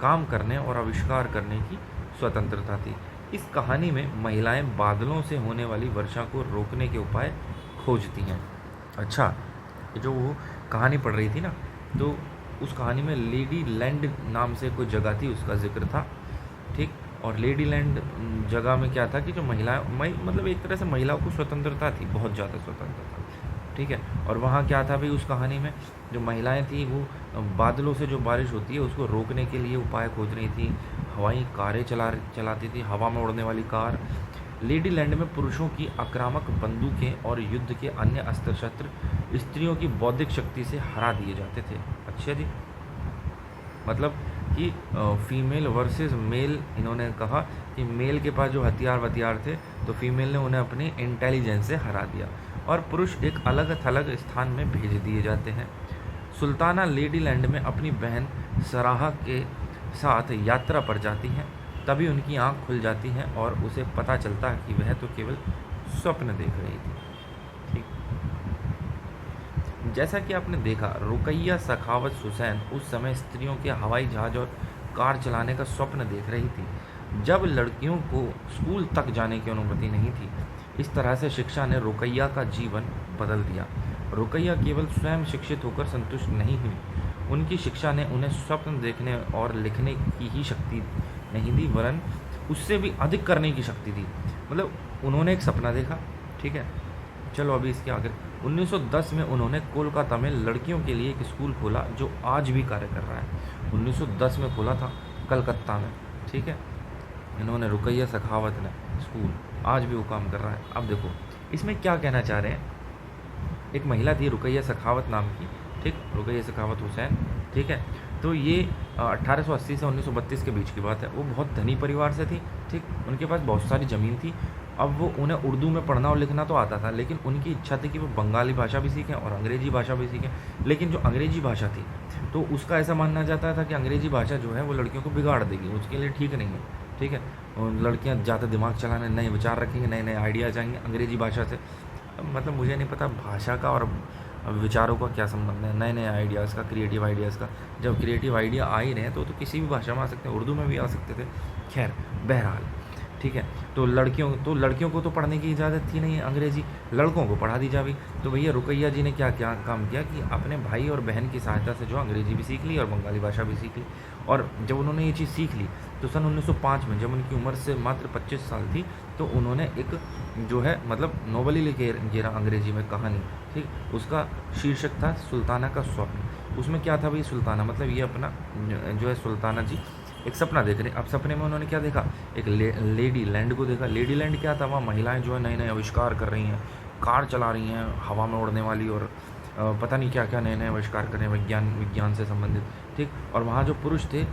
काम करने और आविष्कार करने की स्वतंत्रता थी। इस कहानी में महिलाएं बादलों से होने वाली वर्षा को रोकने के उपाय खोजती हैं। अच्छा, जो वो कहानी पढ़ रही थी ना, तो उस कहानी में लेडी लैंड नाम से कोई जगह थी, उसका जिक्र था। ठीक, और लेडी लैंड जगह में क्या था कि जो मतलब एक तरह से महिलाओं को स्वतंत्रता थी, बहुत ज़्यादा स्वतंत्रता। ठीक है, और वहाँ क्या था भाई? उस कहानी में जो महिलाएं थी वो बादलों से जो बारिश होती है उसको रोकने के लिए उपाय खोज रही थी। हवाई कारें चलाती थी, हवा में उड़ने वाली कार। लेडी लैंड में पुरुषों की आक्रामक बंदूकें और युद्ध के अन्य अस्त्र शस्त्र स्त्रियों की बौद्धिक शक्ति से हरा दिए जाते थे। अच्छा जी, मतलब कि फीमेल वर्सेस मेल, इन्होंने कहा कि मेल के पास जो हथियार थे तो फीमेल ने उन्हें अपनी इंटेलिजेंस से हरा दिया, और पुरुष एक अलग थलग स्थान में भेज दिए जाते हैं। सुल्ताना लेडी लैंड में अपनी बहन सराहा के साथ यात्रा पर जाती हैं। तभी उनकी आंख खुल जाती है और उसे पता चलता है कि वह तो केवल स्वप्न देख रही थी। ठीक, जैसा कि आपने देखा, रुकैया सखावत हुसैन उस समय स्त्रियों के हवाई जहाज और कार चलाने का स्वप्न देख रही थी, जब लड़कियों को स्कूल तक जाने की अनुमति नहीं थी। इस तरह से शिक्षा ने रुकैया का जीवन बदल दिया। रुकैया केवल स्वयं शिक्षित होकर संतुष्ट नहीं हुई, उनकी शिक्षा ने उन्हें स्वप्न देखने और लिखने की ही शक्ति नहीं दी, वरन उससे भी अधिक करने की शक्ति दी। मतलब उन्होंने एक सपना देखा, ठीक है। चलो अभी इसके आगे 1910 में उन्होंने कोलकाता में लड़कियों के लिए एक स्कूल खोला जो आज भी कार्य कर रहा है। 1910 में खोला था कलकत्ता में, ठीक है। इन्होंने रुकैया सखावत ने स्कूल, आज भी वो काम कर रहा है। अब देखो इसमें क्या कहना चाह रहे हैं। एक महिला थी रुकैया सखावत नाम की, ठीक, रुकैया सखावत हुसैन, ठीक है। तो ये 1880 से 1932 के बीच की बात है। वो बहुत धनी परिवार से थी, ठीक, उनके पास बहुत सारी ज़मीन थी। अब वो उन्हें उर्दू में पढ़ना और लिखना तो आता था, लेकिन उनकी इच्छा थी कि वो बंगाली भाषा भी सीखें और अंग्रेज़ी भाषा भी सीखें। लेकिन जो अंग्रेज़ी भाषा थी तो उसका ऐसा मानना जाता था कि अंग्रेज़ी भाषा जो है वो लड़कियों को बिगाड़ देगी, उसके लिए ठीक नहीं है, ठीक है। और लड़कियाँ ज़्यादा दिमाग चलाने, नए विचार रखेंगी, नए नए आइडियाज़ आएंगे अंग्रेज़ी भाषा से। मतलब मुझे नहीं पता भाषा का और विचारों का क्या संबंध है, नए नए आइडियाज़ का, क्रिएटिव आइडियाज़ का। जब क्रिएटिव आइडिया आ ही रहे हैं तो किसी भी भाषा में आ सकते हैं, उर्दू में भी आ सकते थे। खैर बहरहाल ठीक है। तो लड़कियों को तो पढ़ने की इजाज़त थी नहीं अंग्रेज़ी, लड़कों को पढ़ा दी जावी। तो भैया रुकैया जी ने क्या क्या काम किया कि अपने भाई और बहन की सहायता से जो अंग्रेज़ी भी सीख ली और बंगाली भाषा भी सीख ली। और जब उन्होंने ये चीज़ सीख ली तो सन 1905 में, जब उनकी उम्र से मात्र 25 साल थी, तो उन्होंने एक जो है मतलब नोवेल ही लिखे गिरा अंग्रेज़ी में, कहानी। ठीक, उसका शीर्षक था सुल्ताना का स्वप्न। उसमें क्या था भाई, सुल्ताना मतलब ये अपना जो है सुल्ताना जी एक सपना देख रहे हैं। अब सपने में उन्होंने क्या देखा, एक लेडी लैंड को देखा। लेडी लैंड क्या था, वहाँ महिलाएं जो है नए नए आविष्कार कर रही हैं, कार चला रही हैं हवा में उड़ने वाली, और पता नहीं क्या क्या नए नए आविष्कार कर रहे हैं विज्ञान से संबंधित। ठीक, और वहाँ जो पुरुष थे,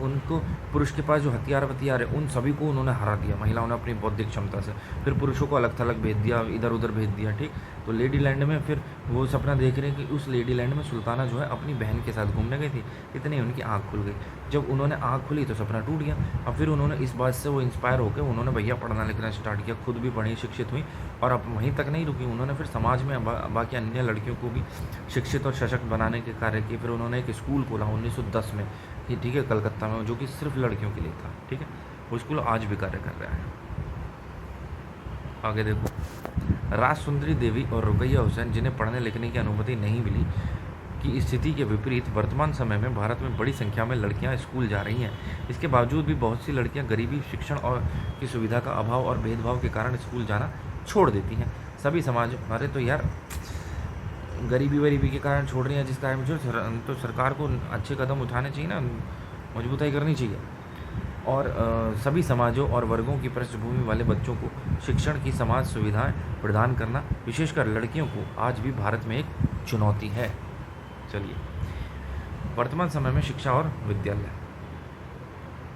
उनको पुरुष के पास जो हथियार है उन सभी को उन्होंने हरा दिया, महिलाओं ने अपनी बौद्धिक क्षमता से। फिर पुरुषों को अलग थलग भेज दिया, इधर उधर भेज दिया। ठीक, तो लेडी लैंड में फिर वो सपना देख रहे हैं कि उस लेडी लैंड में सुल्ताना जो है अपनी बहन के साथ घूमने गई थी। इतनी उनकी आँख खुल गई। जब उन्होंने आँख खुली तो सपना टूट गया। अब फिर उन्होंने इस बात से वो इंस्पायर होकर उन्होंने भैया पढ़ना लिखना स्टार्ट किया, खुद भी पढ़ी, शिक्षित हुई। और अब वहीं तक नहीं रुकी, उन्होंने फिर समाज में बाकी अन्य लड़कियों को भी शिक्षित और सशक्त बनाने के कार्य किए। फिर उन्होंने एक स्कूल खोला 1910 में, ठीक है, कलकत्ता में, जो कि सिर्फ लड़कियों के लिए था। ठीक है, वो स्कूल आज भी कार्य कर रहा है। आगे देखो, राज सुंदरी देवी और रुकैया हुसैन, जिन्हें पढ़ने लिखने की अनुमति नहीं मिली, की स्थिति के विपरीत वर्तमान समय में भारत में बड़ी संख्या में लड़कियां स्कूल जा रही हैं। इसके बावजूद भी बहुत सी लड़कियां गरीबी, शिक्षण और की सुविधा का अभाव और भेदभाव के कारण स्कूल जाना छोड़ देती हैं। सभी समाज, अरे तो यार गरीबी के कारण छोड़ रही हैं, जिस कारण जो तो सरकार को अच्छे कदम उठाने चाहिए ना, मजबूताई करनी चाहिए। और सभी समाजों और वर्गों की पृष्ठभूमि वाले बच्चों को शिक्षण की समाज सुविधाएं प्रदान करना, विशेषकर लड़कियों को, आज भी भारत में एक चुनौती है। चलिए, वर्तमान समय में शिक्षा और विद्यालय।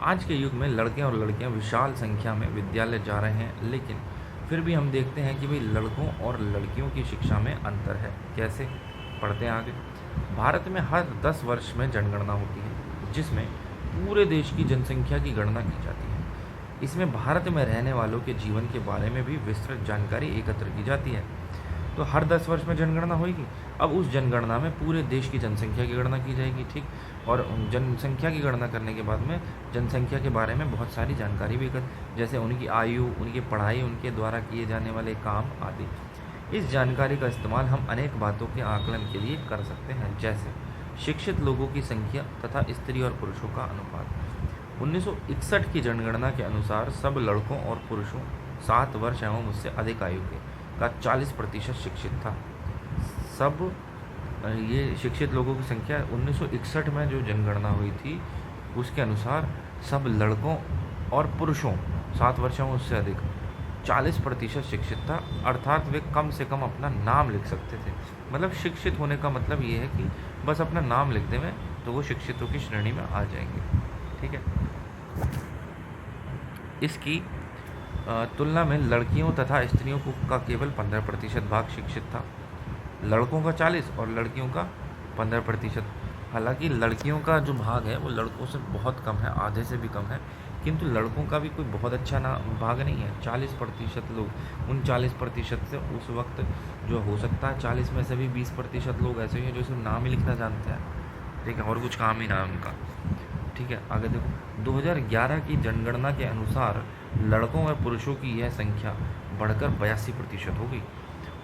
आज के युग में लड़के और लड़कियां विशाल संख्या में विद्यालय जा रहे हैं, लेकिन फिर भी हम देखते हैं कि भाई लड़कों और लड़कियों की शिक्षा में अंतर है। कैसे, पढ़ते हैं आगे। भारत में हर 10 वर्ष में जनगणना होती है, जिसमें पूरे देश की जनसंख्या की गणना की जाती है। इसमें भारत में रहने वालों के जीवन के बारे में भी विस्तृत जानकारी एकत्र की जाती है। तो हर 10 वर्ष में जनगणना होगी। अब उस जनगणना में पूरे देश की जनसंख्या की गणना की जाएगी। ठीक, और जनसंख्या की गणना करने के बाद में जनसंख्या के बारे में बहुत सारी जानकारी भी जैसे उनकी आयु, उनकी पढ़ाई, उनके द्वारा किए जाने वाले काम आदि। इस जानकारी का इस्तेमाल हम अनेक बातों के आकलन के लिए कर सकते हैं, जैसे शिक्षित लोगों की संख्या तथा स्त्री और पुरुषों का अनुपात। 1961 की जनगणना के अनुसार सब लड़कों और पुरुषों 7 वर्ष एवं उससे अधिक आयु के का 40% शिक्षित था। सब ये शिक्षित लोगों की संख्या 1961 में जो जनगणना हुई थी उसके अनुसार सब लड़कों और पुरुषों 7 वर्ष एवं उससे अधिक 40% शिक्षित था, अर्थात वे कम से कम अपना नाम लिख सकते थे। मतलब शिक्षित होने का मतलब ये है कि बस अपना नाम लिख दें तो वो शिक्षितों की श्रेणी में आ जाएंगे। ठीक है, इसकी तुलना में लड़कियों तथा स्त्रियों का केवल 15% भाग शिक्षित था, लड़कों का 40 और लड़कियों का 15%। हालांकि लड़कियों का जो भाग है वो लड़कों से बहुत कम है, आधे से भी कम है, किंतु लड़कों का भी कोई बहुत अच्छा ना भाग नहीं है। 40% लोग, उन 40% से उस वक्त जो हो सकता है 40 में से भी 20% लोग ऐसे ही हैं जो सिर्फ नाम ही लिखना जानते हैं। ठीक है, और कुछ काम ही ना है उनका। ठीक है, आगे देखो, 2011 की जनगणना के अनुसार लड़कों व पुरुषों की यह संख्या बढ़कर 82% हो गई।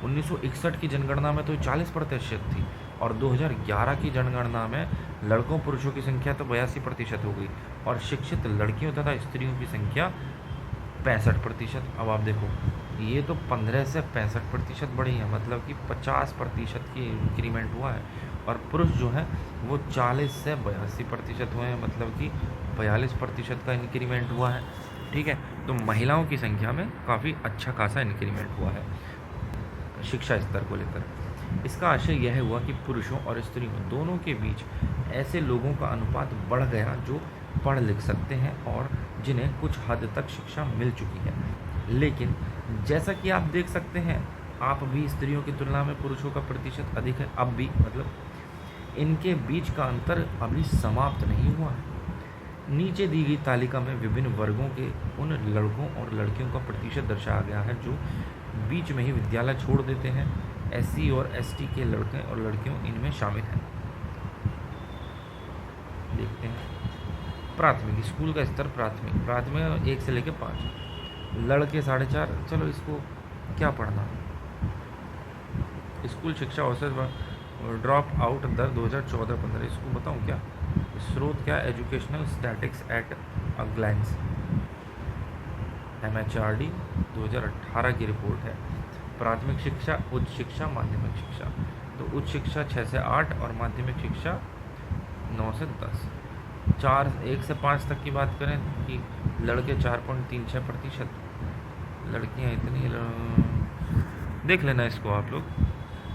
1961 की जनगणना में तो 40% थी और 2011 की जनगणना में लड़कों पुरुषों की संख्या तो 82% हो गई और शिक्षित लड़कियों तथा स्त्रियों की संख्या 65%। अब आप देखो, ये तो 15 से 65% बढ़ी है, मतलब कि 50% की इंक्रीमेंट हुआ है। और पुरुष जो है वो 40 से 82% हुए हैं, मतलब कि 42% का इंक्रीमेंट हुआ है। ठीक है, तो महिलाओं की संख्या में काफ़ी अच्छा खासा इंक्रीमेंट हुआ है शिक्षा स्तर को लेकर। इसका आशय यह हुआ कि पुरुषों और स्त्रियों दोनों के बीच ऐसे लोगों का अनुपात बढ़ गया जो पढ़ लिख सकते हैं और जिन्हें कुछ हद तक शिक्षा मिल चुकी है। लेकिन जैसा कि आप देख सकते हैं, आप भी स्त्रियों की तुलना में पुरुषों का प्रतिशत अधिक है अब भी, मतलब इनके बीच का अंतर अभी समाप्त नहीं हुआ है। नीचे दी गई तालिका में विभिन्न वर्गों के उन लड़कों और लड़कियों का प्रतिशत दर्शाया गया है जो बीच में ही विद्यालय छोड़ देते हैं SC और ST के लड़के और लड़कियों इनमें शामिल हैं। देखते हैं प्राथमिक स्कूल का स्तर। प्राथमिक 1 से लेकर 5, लड़के 4.5। चलो इसको क्या पढ़ना, स्कूल शिक्षा औसत ड्रॉप आउट दर 2014-15, इसको बताऊं क्या? स्रोत क्या? Educational statics at a glance, MHRD 2018 की रिपोर्ट है। प्राथमिक शिक्षा, उच्च शिक्षा, माध्यमिक शिक्षा, तो उच्च शिक्षा 6 से 8 और माध्यमिक शिक्षा 9 से 10। 1 से 5 तक की बात करें कि लड़के 4.36%, लड़कियां इतनी देख लेना इसको आप लोग।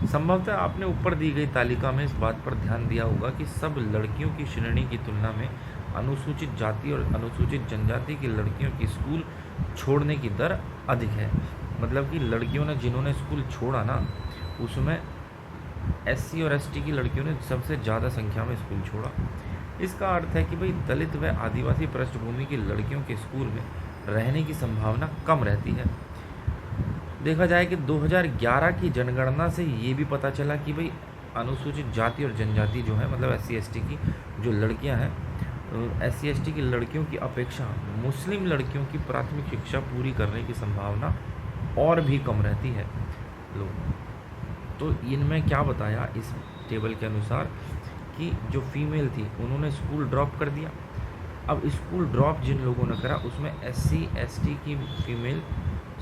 संभवतः आपने ऊपर दी गई तालिका में इस बात पर ध्यान दिया होगा कि सब लड़कियों की श्रेणी की तुलना में अनुसूचित जाति और अनुसूचित जनजाति की लड़कियों की स्कूल छोड़ने की दर अधिक है। मतलब कि लड़कियों ने जिन्होंने स्कूल छोड़ा ना, उसमें SC और ST की लड़कियों ने सबसे ज़्यादा संख्या में स्कूल छोड़ा। इसका अर्थ है कि भाई दलित व आदिवासी पृष्ठभूमि की लड़कियों के स्कूल में रहने की संभावना कम रहती है। देखा जाए कि 2011 की जनगणना से ये भी पता चला कि भाई अनुसूचित जाति और जनजाति जो है, मतलब SC ST की जो लड़कियां हैं, SC ST की लड़कियों की अपेक्षा मुस्लिम लड़कियों की प्राथमिक शिक्षा पूरी करने की संभावना और भी कम रहती है। लो, तो इनमें क्या बताया इस टेबल के अनुसार कि जो फीमेल थी उन्होंने स्कूल ड्रॉप कर दिया। अब स्कूल ड्रॉप जिन लोगों ने करा उसमें SC ST की फीमेल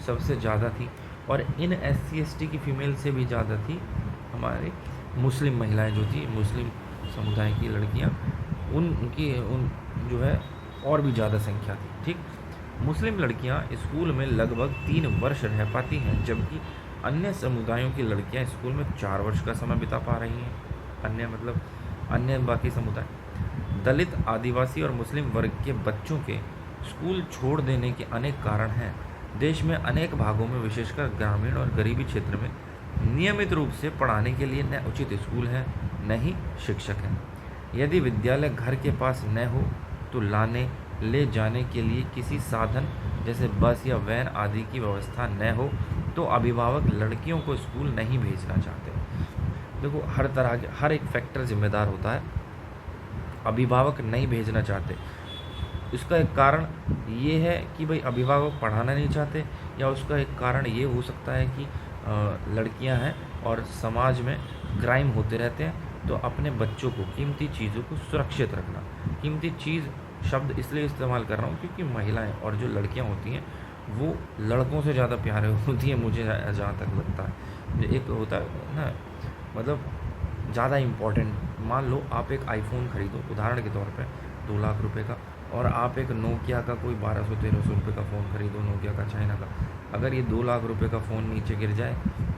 सबसे ज़्यादा थी, और इन SC ST की फीमेल से भी ज़्यादा थी हमारी मुस्लिम महिलाएं जो थी, मुस्लिम समुदाय की लड़कियां, उनकी जो है और भी ज़्यादा संख्या थी। ठीक, मुस्लिम लड़कियां स्कूल में लगभग 3 वर्ष रह पाती हैं, जबकि अन्य समुदायों की लड़कियां स्कूल में 4 वर्ष का समय बिता पा रही हैं। अन्य मतलब अन्य बाकी समुदाय। दलित, आदिवासी और मुस्लिम वर्ग के बच्चों के स्कूल छोड़ देने के अनेक कारण हैं। देश में अनेक भागों में, विशेषकर ग्रामीण और गरीबी क्षेत्र में, नियमित रूप से पढ़ाने के लिए न उचित स्कूल हैं न ही शिक्षक हैं। यदि विद्यालय घर के पास न हो तो लाने ले जाने के लिए किसी साधन जैसे बस या वैन आदि की व्यवस्था न हो तो अभिभावक लड़कियों को स्कूल नहीं भेजना चाहते। देखो, हर तरह के हर एक फैक्टर जिम्मेदार होता है। अभिभावक नहीं भेजना चाहते, इसका एक कारण ये है कि भाई अभिभावक पढ़ाना नहीं चाहते, या उसका एक कारण ये हो सकता है कि लड़कियां हैं और समाज में क्राइम होते रहते हैं, तो अपने बच्चों को, कीमती चीज़ों को सुरक्षित रखना। कीमती चीज़ शब्द इसलिए इस्तेमाल कर रहा हूँ क्योंकि महिलाएं और जो लड़कियां होती हैं वो लड़कों से ज़्यादा प्यारे होती हैं, मुझे जहाँ तक लगता है। एक होता है ना, मतलब ज़्यादा इम्पोर्टेंट। मान लो आप एक आईफोन खरीदो उदाहरण के तौर पे 2 लाख रुपए का, और आप एक नोकिया का कोई 1200-1300 रुपये का फ़ोन खरीदो, नोकिया का, चाइना का। अगर ये 2 लाख रुपए का फ़ोन नीचे गिर जाए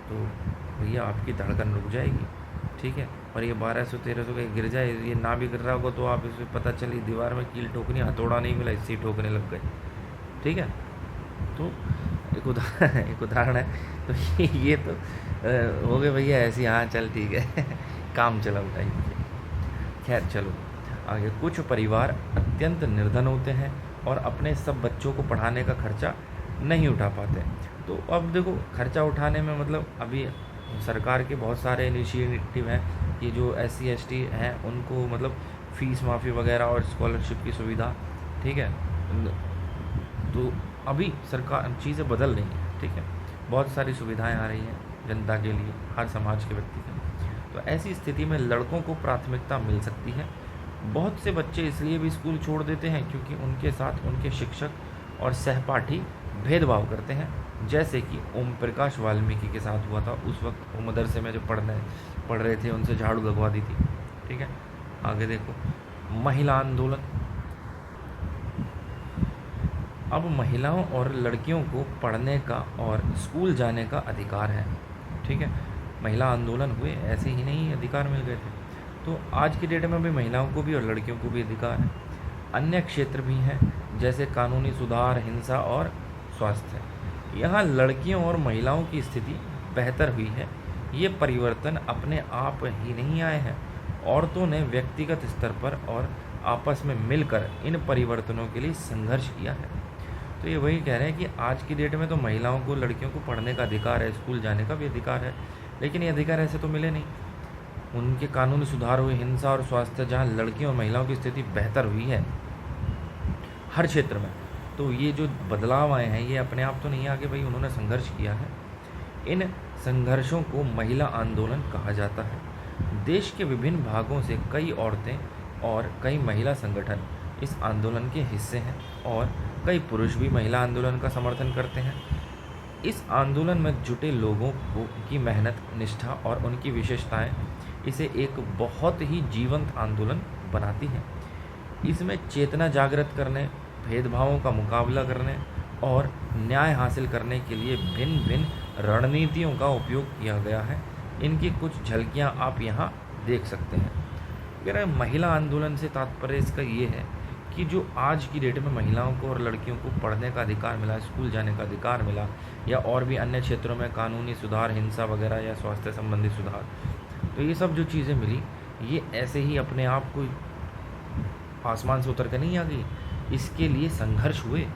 तो भैया आपकी धड़कन रुक जाएगी, ठीक है। और ये 1200-1300 का गिर जाए, ये ना भी गिर रहा होगा तो आप इसमें पता चली दीवार में कील ठोकनी, हथौड़ा नहीं मिला, इससे ही ठोकने लग गए, ठीक है। तो एक उदाहरण है। तो ये तो हो गए भैया ऐसी, हाँ चल ठीक है काम चला उठाई। खैर चलो आगे। कुछ परिवार अत्यंत निर्धन होते हैं और अपने सब बच्चों को पढ़ाने का खर्चा नहीं उठा पाते। तो अब देखो, खर्चा उठाने में मतलब अभी सरकार के बहुत सारे इनिशिएटिव हैं कि जो SC ST हैं उनको मतलब फ़ीस माफ़ी वगैरह और स्कॉलरशिप की सुविधा, ठीक है। तो अभी सरकार चीज़ें बदल रही हैं, ठीक है। बहुत सारी सुविधाएं आ रही हैं जनता के लिए, हर समाज के व्यक्ति के। तो ऐसी स्थिति में लड़कों को प्राथमिकता मिल सकती है। बहुत से बच्चे इसलिए भी स्कूल छोड़ देते हैं क्योंकि उनके साथ उनके शिक्षक और सहपाठी भेदभाव करते हैं, जैसे कि ओम प्रकाश वाल्मीकि के साथ हुआ था। उस वक्त वो मदरसे में जो पढ़ रहे थे उनसे झाड़ू लगवा दी थी, ठीक है। आगे देखो, महिला आंदोलन। अब महिलाओं और लड़कियों को पढ़ने का और स्कूल जाने का अधिकार है, ठीक है। महिला आंदोलन हुए, ऐसे ही नहीं अधिकार मिल गए थे। तो आज की डेट में भी महिलाओं को भी और लड़कियों को भी अधिकार है। अन्य क्षेत्र भी हैं जैसे कानूनी सुधार, हिंसा और स्वास्थ्य। यहाँ लड़कियों और महिलाओं की स्थिति बेहतर हुई है। ये परिवर्तन अपने आप ही नहीं आए हैं, औरतों ने व्यक्तिगत स्तर पर और आपस में मिलकर इन परिवर्तनों के लिए संघर्ष किया है। तो ये वही कह रहे हैं कि आज की डेट में तो महिलाओं को, लड़कियों को पढ़ने का अधिकार है, स्कूल जाने का भी अधिकार है, लेकिन ये अधिकार ऐसे तो मिले नहीं। उनके कानूनी सुधार हुए, हिंसा और स्वास्थ्य, जहाँ लड़कियों और महिलाओं की स्थिति बेहतर हुई है हर क्षेत्र में। तो ये जो बदलाव आए हैं ये अपने आप तो नहीं आगे भाई, उन्होंने संघर्ष किया है। इन संघर्षों को महिला आंदोलन कहा जाता है। देश के विभिन्न भागों से कई औरतें और कई महिला संगठन इस आंदोलन के हिस्से हैं और कई पुरुष भी महिला आंदोलन का समर्थन करते हैं। इस आंदोलन में जुटे लोगों की मेहनत, निष्ठा और उनकी विशेषताएं इसे एक बहुत ही जीवंत आंदोलन बनाती हैं। इसमें चेतना जागृत करने, भेदभावों का मुकाबला करने और न्याय हासिल करने के लिए भिन्न भिन्न रणनीतियों का उपयोग किया गया है। इनकी कुछ झलकियां आप यहाँ देख सकते हैं। अगर महिला आंदोलन से तात्पर्य इसका ये है कि जो आज की डेट में महिलाओं को और लड़कियों को पढ़ने का अधिकार मिला, स्कूल जाने का अधिकार मिला, या और भी अन्य क्षेत्रों में कानूनी सुधार, हिंसा वगैरह या स्वास्थ्य संबंधी सुधार, तो ये सब जो चीज़ें मिली ये ऐसे ही अपने आप को आसमान से उतर कर नहीं आ गई। इसके लिए संघर्ष हुए,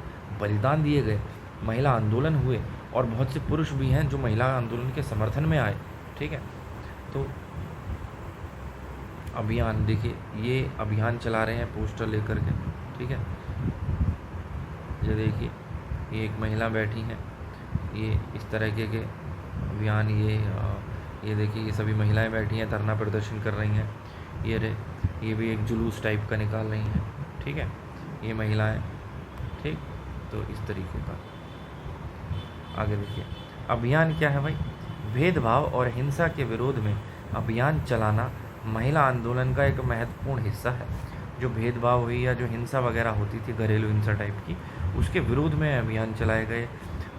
बलिदान दिए गए, महिला आंदोलन हुए और बहुत से पुरुष भी हैं जो महिला आंदोलन के समर्थन में आए। ठीक है, तो अभियान देखिए, ये अभियान चला रहे हैं पोस्टर लेकर के। ठीक है, ये देखिए, ये एक महिला बैठी हैं, ये इस तरह के अभियान, ये देखिए, ये सभी महिलाएं बैठी हैं, धरना प्रदर्शन कर रही हैं। ये भी एक जुलूस टाइप का निकाल रही हैं। ठीक है, ये महिलाएं। ठीक, तो इस तरीके का आगे देखिए अभियान क्या है भाई। भेदभाव और हिंसा के विरोध में अभियान चलाना महिला आंदोलन का एक महत्वपूर्ण हिस्सा है। जो भेदभाव हुई या जो हिंसा वगैरह होती थी, घरेलू हिंसा टाइप की, उसके विरोध में अभियान चलाए गए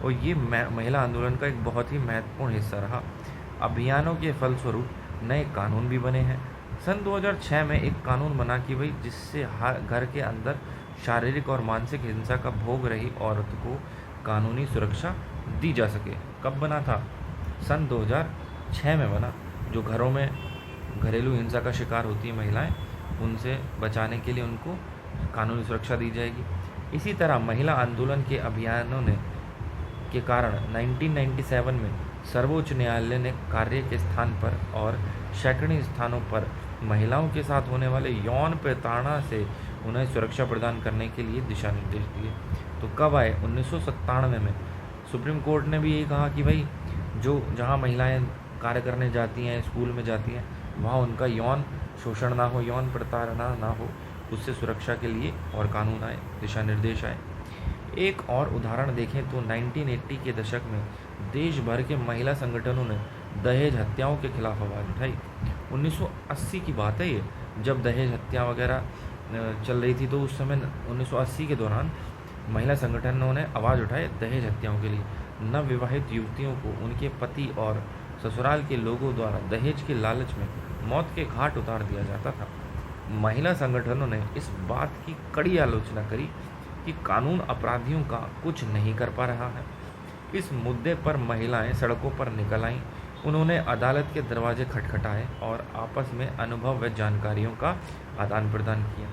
और ये महिला आंदोलन का एक बहुत ही महत्वपूर्ण हिस्सा रहा। अभियानों के फलस्वरूप नए कानून भी बने हैं। सन 2006 में एक कानून बना कि भाई जिससे घर के अंदर शारीरिक और मानसिक हिंसा का भोग रही औरत को कानूनी सुरक्षा दी जा सके। कब बना था? सन 2006 में बना। जो घरों में घरेलू हिंसा का शिकार होती है महिलाएं, उनसे बचाने के लिए उनको कानूनी सुरक्षा दी जाएगी। इसी तरह महिला आंदोलन के अभियानों ने के कारण 1997 में सर्वोच्च न्यायालय ने कार्य के स्थान पर और शैक्षणिक स्थानों पर महिलाओं के साथ होने वाले यौन प्रताड़ना से उन्हें सुरक्षा प्रदान करने के लिए दिशा निर्देश दिए। तो कब आए? 1997 में सुप्रीम कोर्ट ने भी यही कहा कि भाई जो जहाँ महिलाएं कार्य करने जाती हैं, स्कूल में जाती हैं, वहाँ उनका यौन शोषण ना हो, यौन प्रताड़ना ना हो, उससे सुरक्षा के लिए और कानून आए, दिशा निर्देश आए। एक और उदाहरण देखें तो 1980 के दशक में देश भर के महिला संगठनों ने दहेज हत्याओं के खिलाफ आवाज़ उठाई। 1980 की बात है ये, जब दहेज हत्या वगैरह चल रही थी, तो उस समय 1980 के दौरान महिला संगठनों ने आवाज़ उठाई दहेज हत्याओं के लिए। नवविवाहित युवतियों को उनके पति और ससुराल के लोगों द्वारा दहेज के लालच में मौत के घाट उतार दिया जाता था। महिला संगठनों ने इस बात की कड़ी आलोचना करी कि कानून अपराधियों का कुछ नहीं कर पा रहा है। इस मुद्दे पर महिलाएं सड़कों पर निकल आईं। उन्होंने अदालत के दरवाजे खटखटाए और आपस में अनुभव व जानकारियों का आदान प्रदान किया।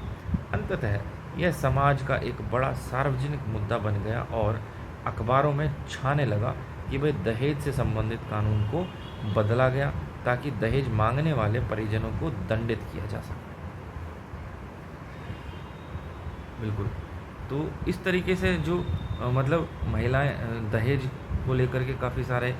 अंततः यह समाज का एक बड़ा सार्वजनिक मुद्दा बन गया और अखबारों में छाने लगा कि भाई दहेज से संबंधित कानून को बदला गया ताकि दहेज मांगने वाले परिजनों को दंडित किया जा सके। बिल्कुल, तो इस तरीके से जो मतलब महिलाएं दहेज को लेकर के काफ़ी सारे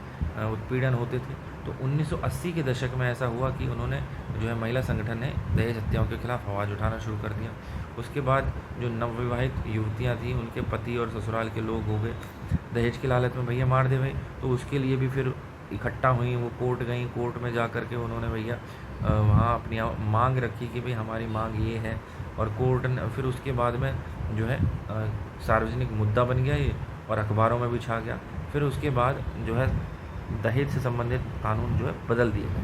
उत्पीड़न होते थे। तो 1980 के दशक में ऐसा हुआ कि उन्होंने जो है महिला संगठन ने दहेज हत्याओं के खिलाफ आवाज़ उठाना शुरू कर दिया। उसके बाद जो नवविवाहित युवतियां थीं, उनके पति और ससुराल के लोग हो गए दहेज की लालच में, भैया मार दे भाई, तो उसके लिए भी फिर इकट्ठा हुई, वो कोर्ट गई। कोर्ट में जा कर के उन्होंने भैया वहाँ अपनी मांग रखी कि भाई हमारी मांग ये है, और कोर्ट ने फिर उसके बाद में जो है सार्वजनिक मुद्दा बन गया ये और अखबारों में भी छा गया। फिर उसके बाद जो है दहेज से संबंधित कानून जो है बदल दिए गए।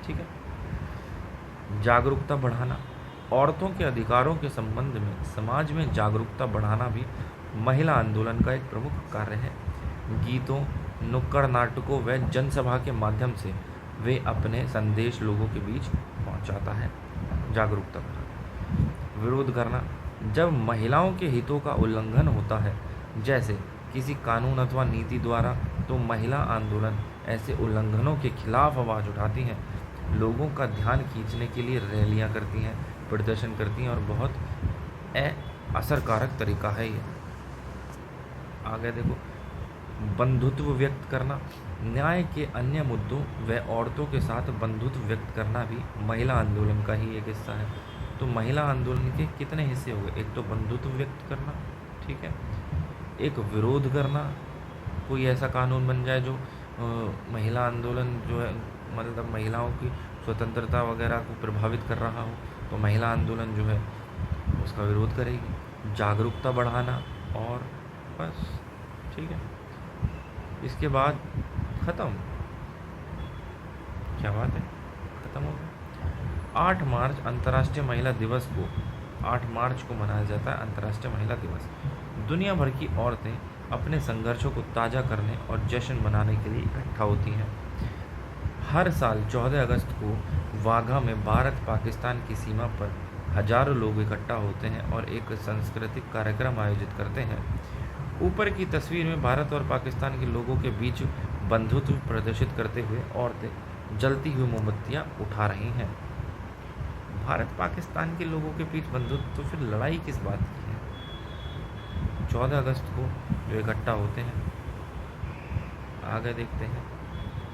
ठीक है, जागरूकता बढ़ाना, औरतों के अधिकारों के संबंध में समाज में जागरूकता बढ़ाना भी महिला आंदोलन का एक प्रमुख कार्य है। गीतों, नुक्कड़ नाटकों व जनसभा के माध्यम से वे अपने संदेश लोगों के बीच पहुंचाता है। जागरूकता बढ़ाना, विरोध करना, जब महिलाओं के हितों का उल्लंघन होता है, जैसे किसी कानून अथवा नीति द्वारा तो महिला आंदोलन ऐसे उल्लंघनों के खिलाफ आवाज़ उठाती हैं, लोगों का ध्यान खींचने के लिए रैलियां करती हैं, प्रदर्शन करती हैं और बहुत असरकारक तरीका है ये। आगे देखो, बंधुत्व व्यक्त करना, न्याय के अन्य मुद्दों व औरतों के साथ बंधुत्व व्यक्त करना भी महिला आंदोलन का ही एक हिस्सा है। तो महिला आंदोलन के कितने हिस्से हो गए? एक तो बंधुत्व व्यक्त करना, ठीक है, एक विरोध करना, कोई ऐसा कानून बन जाए जो महिला आंदोलन जो है मतलब महिलाओं की स्वतंत्रता वगैरह को प्रभावित कर रहा हो, तो महिला आंदोलन जो है उसका विरोध करेगी। जागरूकता बढ़ाना, और बस, ठीक है। इसके बाद ख़त्म, क्या बात है, ख़त्म हो गया। 8 मार्च अंतर्राष्ट्रीय महिला दिवस को 8 मार्च को मनाया जाता है अंतर्राष्ट्रीय महिला दिवस। दुनिया भर की औरतें अपने संघर्षों को ताज़ा करने और जश्न मनाने के लिए इकट्ठा होती हैं। हर साल 14 अगस्त को वाघा में भारत पाकिस्तान की सीमा पर हजारों लोग इकट्ठा होते हैं और एक सांस्कृतिक कार्यक्रम आयोजित करते हैं। ऊपर की तस्वीर में भारत और पाकिस्तान के लोगों के बीच बंधुत्व प्रदर्शित करते हुए औरतें जलती हुई मोमबत्तियां उठा रही हैं। भारत पाकिस्तान के लोगों के बीच बंधुत्व, तो फिर लड़ाई किस बात की है? 14 अगस्त को जो इकट्ठा होते हैं। आगे देखते हैं,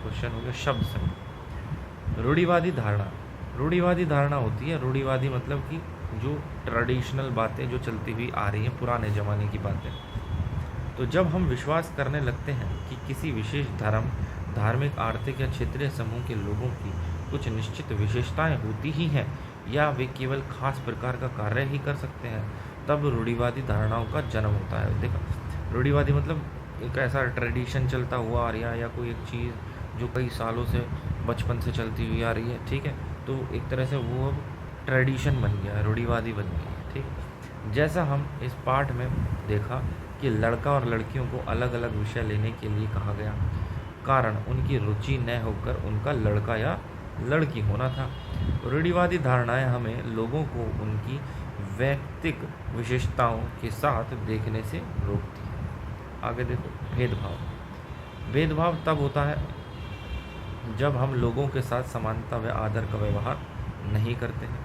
क्वेश्चन हो गया शब्द से। रूढ़िवादी धारणा, रूढ़िवादी धारणा होती है, रूढ़िवादी मतलब कि जो ट्रेडिशनल बातें जो चलती हुई आ रही हैं, पुराने ज़माने की बातें। तो जब हम विश्वास करने लगते हैं कि किसी विशेष धर्म, धार्मिक, आर्थिक या क्षेत्रीय समूह के लोगों की कुछ निश्चित विशेषताएं होती ही हैं या वे केवल खास प्रकार का कार्य ही कर सकते हैं, तब रूढ़िवादी धारणाओं का जन्म होता है। देखो, रूढ़िवादी मतलब एक ऐसा ट्रेडिशन चलता हुआ आ रहा है या कोई एक चीज़ जो कई सालों से बचपन से चलती हुई आ रही है, ठीक है, तो एक तरह से वो अब ट्रेडिशन बन गया है, रूढ़िवादी बन गई है, ठीक। जैसा हम इस पाठ में देखा कि लड़का और लड़कियों को अलग अलग विषय लेने के लिए कहा गया, कारण उनकी रुचि न होकर उनका लड़का या लड़की होना था। रूढ़िवादी धारणाएं हमें लोगों को उनकी वैयक्तिक विशेषताओं के साथ देखने से रोकती हैं। आगे देखो, भेदभाव। भेदभाव तब होता है जब हम लोगों के साथ समानता व आदर का व्यवहार नहीं करते हैं।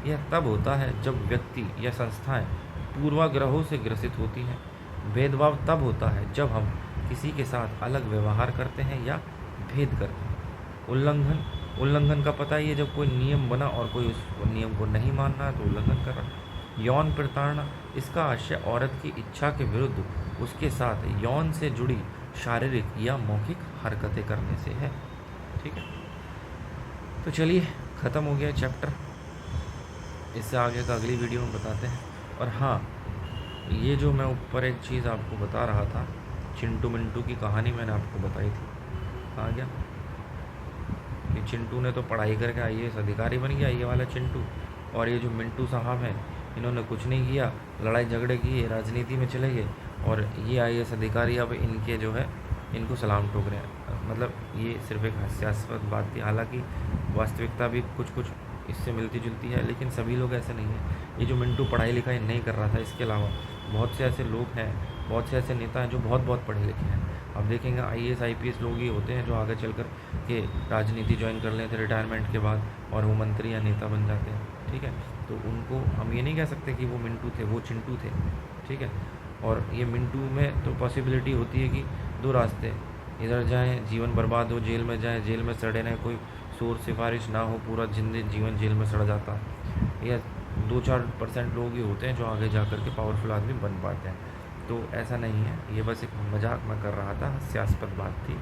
यह तब होता है जब व्यक्ति या संस्थाएं पूर्वाग्रहों से ग्रसित होती हैं। भेदभाव तब होता है जब हम किसी के साथ अलग व्यवहार करते हैं या भेद करते हैं। उल्लंघन का पता ही है, जब कोई नियम बना और कोई उस नियम को नहीं मान रहा है तो उल्लंघन कर रहा है। यौन प्रताड़ना, इसका आशय औरत की इच्छा के विरुद्ध उसके साथ यौन से जुड़ी शारीरिक या मौखिक हरकतें करने से है, ठीक है। तो चलिए, ख़त्म हो गया चैप्टर, इससे आगे का अगली वीडियो में बताते हैं। और हाँ, ये जो मैं ऊपर एक चीज़ आपको बता रहा था, चिंटू मिंटू की कहानी मैंने आपको बताई थी, कहाँ गया कि चिंटू ने तो पढ़ाई करके IAS अधिकारी बन गया, ये वाला चिंटू, और ये जो मिंटू साहब हैं इन्होंने कुछ नहीं किया, लड़ाई झगड़े किए, राजनीति में चले गए, और ये IAS अधिकारी अब इनके जो है इनको सलाम ठोक रहे हैं। मतलब ये सिर्फ एक हास्यास्पद बात थी, हालांकि वास्तविकता भी कुछ कुछ इससे मिलती जुलती है, लेकिन सभी लोग ऐसे नहीं हैं। ये जो मिंटू पढ़ाई लिखाई नहीं कर रहा था, इसके अलावा बहुत से ऐसे लोग हैं, बहुत से ऐसे नेता हैं जो बहुत बहुत पढ़े लिखे हैं। अब देखेंगे IAS IPS लोग ही होते हैं जो आगे चलकर के राजनीति ज्वाइन कर लेते हैं रिटायरमेंट के बाद, और वो मंत्री या नेता बन जाते हैं, ठीक है। तो उनको हम ये नहीं कह सकते कि वो मिंटू थे, वो चिंटू थे, ठीक है। और ये मिंटू में तो पॉसिबिलिटी होती है कि दो रास्ते, इधर जाएं जीवन बर्बाद हो, जेल में जाएं, जेल में सड़े रहें, कोई शोर सिफारिश ना हो, पूरा जीवन जेल में सड़ जाता है। या 2-4% लोग ही होते हैं जो आगे जा कर के पावरफुल आदमी बन पाते हैं। तो ऐसा नहीं है, ये बस एक मजाक मैं कर रहा था, हास्यास्पद बात थी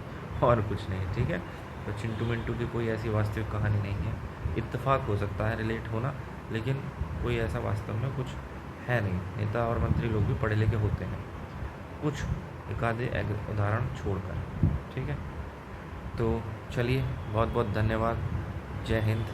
और कुछ नहीं, ठीक है। तो चिंटू मिंटू की कोई ऐसी वास्तविक कहानी नहीं है, इत्तेफाक हो सकता है रिलेट होना, लेकिन कोई ऐसा वास्तव में कुछ है नहीं। नेता और मंत्री लोग भी पढ़े लिखे होते हैं, कुछ एक आधे उदाहरण छोड़कर, ठीक है। तो चलिए, बहुत बहुत धन्यवाद, जय हिंद।